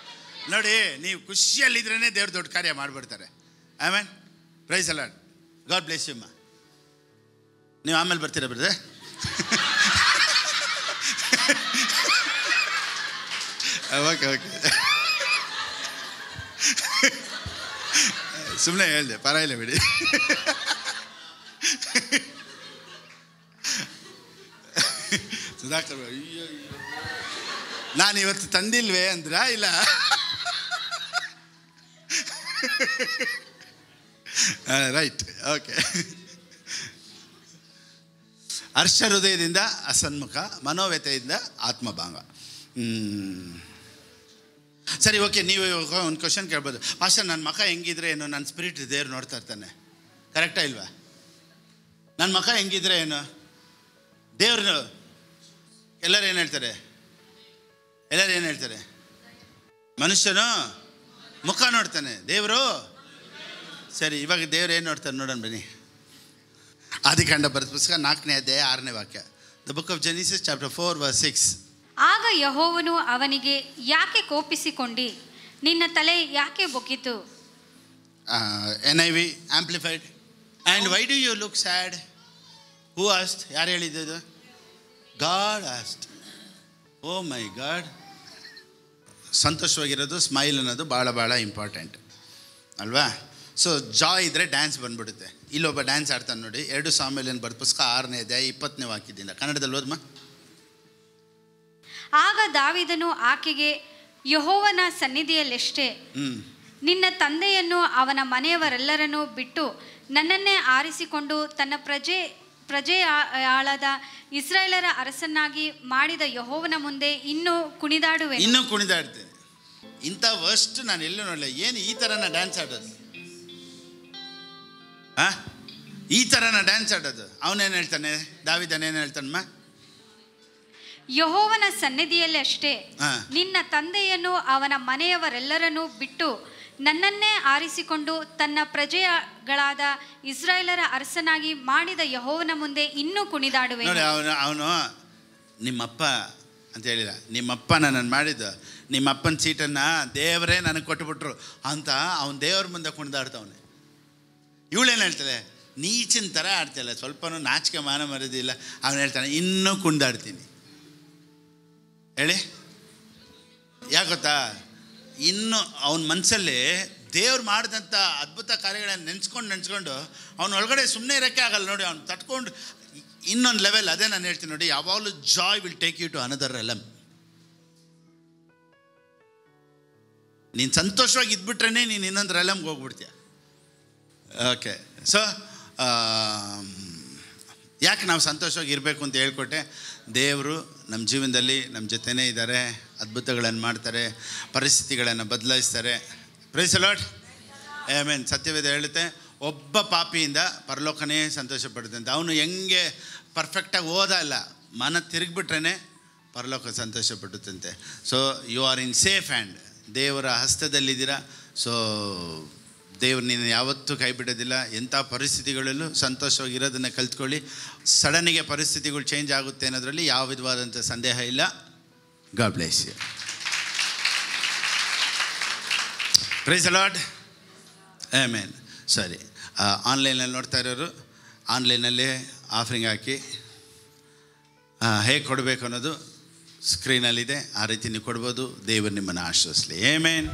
ನೋಡಿ, ನೀವು ಖುಷಿಯಲ್ಲಿದ್ರೇ ದೇವ್ರು ದೊಡ್ಡ ಕಾರ್ಯ ಮಾಡಿಬಿಡ್ತಾರೆ. Amen. Praise the Lord. God bless you. ನೀವು ಆಮೇಲೆ ಬರ್ತೀರಾ ಬ್ರದರ್? ಓಕೆ ಓಕೆ, ಸುಮ್ಮನೆ ಹೇಳಿದೆ, ಪರವಾಗಿಲ್ಲ ಬಿಡಿ. ಸುಧಾಕರ್, ಅಯ್ಯೋ ನಾನು ಇವತ್ತು ತಂದಿಲ್ವೇ ಅಂದ್ರ ಇಲ್ಲ? Right, okay. ಹರ್ಷ ಹೃದಯದಿಂದ ಅಸನ್ಮುಖ, ಮನೋವ್ಯತೆಯಿಂದ ಆತ್ಮಭಂಗ. ಸರಿ, ಓಕೆ. ನೀವು ಒಂದು ಕ್ವಶನ್ ಕೇಳ್ಬೋದು, ಪಾಸ್ಟರ್ ನನ್ನ ಮಖ ಹೆಂಗಿದ್ರೆ ಏನು, ನನ್ನ ಸ್ಪಿರಿಟ್ ದೇವ್ರು ನೋಡ್ತಾ ಇರ್ತಾನೆ, ಕರೆಕ್ಟಾ ಇಲ್ವಾ? ನನ್ನ ಮಖ ಹೆಂಗಿದ್ರೆ ಏನು, ದೇವ್ರು ಎಲ್ಲರೂ ಏನು ಹೇಳ್ತಾರೆ? ಎಲ್ಲರೂ ಏನು ಹೇಳ್ತಾರೆ? ಮನುಷ್ಯನು ಮುಖ ನೋಡ್ತಾನೆ, ದೇವರು. ಸರಿ, ಇವಾಗ ದೇವ್ರು ಏನು ನೋಡ್ತಾನೆ ನೋಡೋಣ ಬನ್ನಿ. ಆದಿಕಾಂಡ ಬರೆದ ಪುಸ್ತಕ 4ನೇ ಅಧ್ಯಾಯ 6ನೇ ವಾಕ್ಯ. The book of Genesis chapter 4 verse 6. ಆಗ ಯೆಹೋವನು ಅವನಿಗೆ, ಯಾಕೆ ಕೋಪಿಸಿಕೊಂಡಿ? ನಿನ್ನ ತಲೆ ಯಾಕೆ ಬೊಕ್ಕಿತು? NIV amplified. And why do you look sad? Who asked? ಯಾರು ಹೇಳಿದ್ದು? God asked. Oh my God. ಸಂತೋಷವಾಗಿರೋದು, ಸ್ಮೈಲ್ ಅನ್ನೋದು ಭಾಳ ಭಾಳ ಇಂಪಾರ್ಟೆಂಟ್ ಅಲ್ವಾ? ಸೊ ಜಾಯ್ ಇದ್ದರೆ ಡ್ಯಾನ್ಸ್ ಬಂದ್ಬಿಡುತ್ತೆ. ಇಲ್ಲೊಬ್ಬ ಡ್ಯಾನ್ಸ್ ಆಡ್ತಾನೆ ನೋಡಿ. 2 ಸಾಮ್ಯೇಲನ ಬರೆದ ಪುಸ್ತಕ 6ನೇ ಅಧ್ಯಾಯ 20ನೇ ವಾಕ್ಯದಿಂದ. ಕನ್ನಡದಲ್ಲಿ ಓದ್ಮ. ಆಗ ದಾವೀದನು ಆಕೆಗೆ, ಯೆಹೋವನ ಸನ್ನಿಧಿಯಲ್ಲೆಷ್ಟೇ, ನಿನ್ನ ತಂದೆಯನ್ನು ಅವನ ಮನೆಯವರೆಲ್ಲರನ್ನೂ ಬಿಟ್ಟು ನನ್ನನ್ನೇ ಆರಿಸಿಕೊಂಡು ತನ್ನ ಪ್ರಜೆಯಾಳಾದ ಇಸ್ರಾಯೇಲರ ಅರಸನ್ನಾಗಿ ಮಾಡಿದ ಯೆಹೋವನ ಮುಂದೆ ಇನ್ನೂ ಕುಣಿದಾಡುವೆ. ಇನ್ನೂ ಕುಣಿದಾಡ್ತೇನೆ. ಇಂಥ ವರ್ಸ್ಟ್ ನಾನು ಎಲ್ಲೂ ನೋಡಲ್ಲ. ಏನು ಈ ಥರನ ಡ್ಯಾನ್ಸ್ ಆಡೋದು? ಈ ಥರನ ಡ್ಯಾನ್ಸ್ ಆಡೋದು? ಅವನೇನು ಹೇಳ್ತಾನೆ? ದಾವೀದನೇನು ಹೇಳ್ತಾನಮ್ಮ? ಯೆಹೋವನ ಸನ್ನಿಧಿಯಲ್ಲಿ ಅಷ್ಟೇ, ನಿನ್ನ ತಂದೆಯನ್ನು ಅವನ ಮನೆಯವರೆಲ್ಲರನ್ನೂ ಬಿಟ್ಟು ನನ್ನನ್ನೇ ಆರಿಸಿಕೊಂಡು ತನ್ನ ಪ್ರಜೆಗಳಾದ ಇಸ್ರಾಯೇಲರ ಅರಸನಾಗಿ ಮಾಡಿದ ಯೆಹೋವನ ಮುಂದೆ ಇನ್ನೂ ಕುಣಿದಾಡುವೆ. ನೋಡಿ, ಅವನು ನಿಮ್ಮಪ್ಪ ಅಂತ ಹೇಳಿಲ್ಲ, ನಿಮ್ಮಪ್ಪ ನನ್ನನ್ನು ಮಾಡಿದ್ದು, ನಿಮ್ಮಪ್ಪನ ಸೀಟನ್ನು ದೇವರೇ ನನಗೆ ಕೊಟ್ಟುಬಿಟ್ರು ಅಂತ ಅವನು ದೇವ್ರ ಮುಂದೆ ಕುಣಿದಾಡ್ತವನೆ. ಇವಳೇನು ಹೇಳ್ತಾಳೆ? ನೀಚಿನ ಥರ ಆಡ್ತಾಳೆ, ಸ್ವಲ್ಪನೂ ನಾಚಿಕೆ ಮಾನ ಮರ್ಯಾದಿಲ್ಲ. ಅವನು ಹೇಳ್ತಾನೆ, ಇನ್ನೂ ಕುಣಿದಾಡ್ತೀನಿ. ಹೇಳಿ, ಯಾಕೆ ಗೊತ್ತಾ? ಇನ್ನು ಅವನ ಮನಸ್ಸಲ್ಲಿ ದೇವ್ರು ಮಾಡಿದಂಥ ಅದ್ಭುತ ಕಾರ್ಯಗಳನ್ನು ನೆನೆಸ್ಕೊಂಡು ಅವನ ಒಳಗಡೆ ಸುಮ್ಮನೆ ಇರೋಕ್ಕೆ ಆಗಲ್ಲ ನೋಡಿ. ಅವ್ನು ತಟ್ಕೊಂಡು ಇನ್ನೊಂದು ಲೆವೆಲ್. ಅದೇ ನಾನು ಹೇಳ್ತೀನಿ ನೋಡಿ, ಯಾವಾಗಲೂ joy will take you to another realm. ನೀನು ಸಂತೋಷವಾಗಿ ಇದ್ಬಿಟ್ರೇ ನೀನು ಇನ್ನೊಂದು ರೆಲಮ್ಗೆ ಹೋಗ್ಬಿಡ್ತೀಯ. ಓಕೆ. ಸೊ ಯಾಕೆ ನಾವು ಸಂತೋಷವಾಗಿ ಇರಬೇಕು ಅಂತ ಹೇಳ್ಕೊಟ್ಟೆ. ದೇವರು ನಮ್ಮ ಜೀವನದಲ್ಲಿ ನಮ್ಮ ಜೊತೆನೇ ಇದ್ದಾರೆ, ಅದ್ಭುತಗಳನ್ನು ಮಾಡ್ತಾರೆ, ಪರಿಸ್ಥಿತಿಗಳನ್ನು ಬದಲಾಯಿಸ್ತಾರೆ. Praise the Lord. ಆಮೆನ್. ಸತ್ಯವೇದ ಹೇಳುತ್ತೆ, ಒಬ್ಬ ಪಾಪಿಯಿಂದ ಪರಲೋಕನೇ ಸಂತೋಷ ಪಡುತ್ತಂತೆ. ಅವನು ಹೆಂಗೆ ಪರ್ಫೆಕ್ಟಾಗಿ ಓದ ಇಲ್ಲ, ಮನ ತಿರುಗಿಬಿಟ್ರೇ ಪರಲೋಕ ಸಂತೋಷ ಪಡುತ್ತಂತೆ. So you are in safe hand. ದೇವರ ಹಸ್ತದಲ್ಲಿದ್ದೀರಾ. ಸೊ ದೇವ್ರು ನೀನು ಯಾವತ್ತೂ ಕೈ ಬಿಡೋದಿಲ್ಲ. ಎಂಥ ಪರಿಸ್ಥಿತಿಗಳಲ್ಲೂ ಸಂತೋಷವಾಗಿರೋದನ್ನು ಕಲ್ತ್ಕೊಳ್ಳಿ. ಸಡನ್ನಿಗೆ ಪರಿಸ್ಥಿತಿಗಳು ಚೇಂಜ್ ಆಗುತ್ತೆ ಅನ್ನೋದರಲ್ಲಿ ಯಾವ ವಿಧವಾದಂಥ ಸಂದೇಹ ಇಲ್ಲ. God bless you. Praise the Lord. Amen. ಸರಿ, ಆನ್ಲೈನಲ್ಲಿ ನೋಡ್ತಾ ಇರೋರು ಆನ್ಲೈನಲ್ಲೇ ಆಫರಿಂಗ್ ಹಾಕಿ ಹೇಗೆ ಕೊಡಬೇಕು ಅನ್ನೋದು ಸ್ಕ್ರೀನಲ್ಲಿದೆ. ಆ ರೀತಿ ನೀವು ಕೊಡ್ಬೋದು. ದೇವರು ನಿಮ್ಮನ್ನು ಆಶೀರ್ವದಿಸಲಿ. ಆಮೆನ್.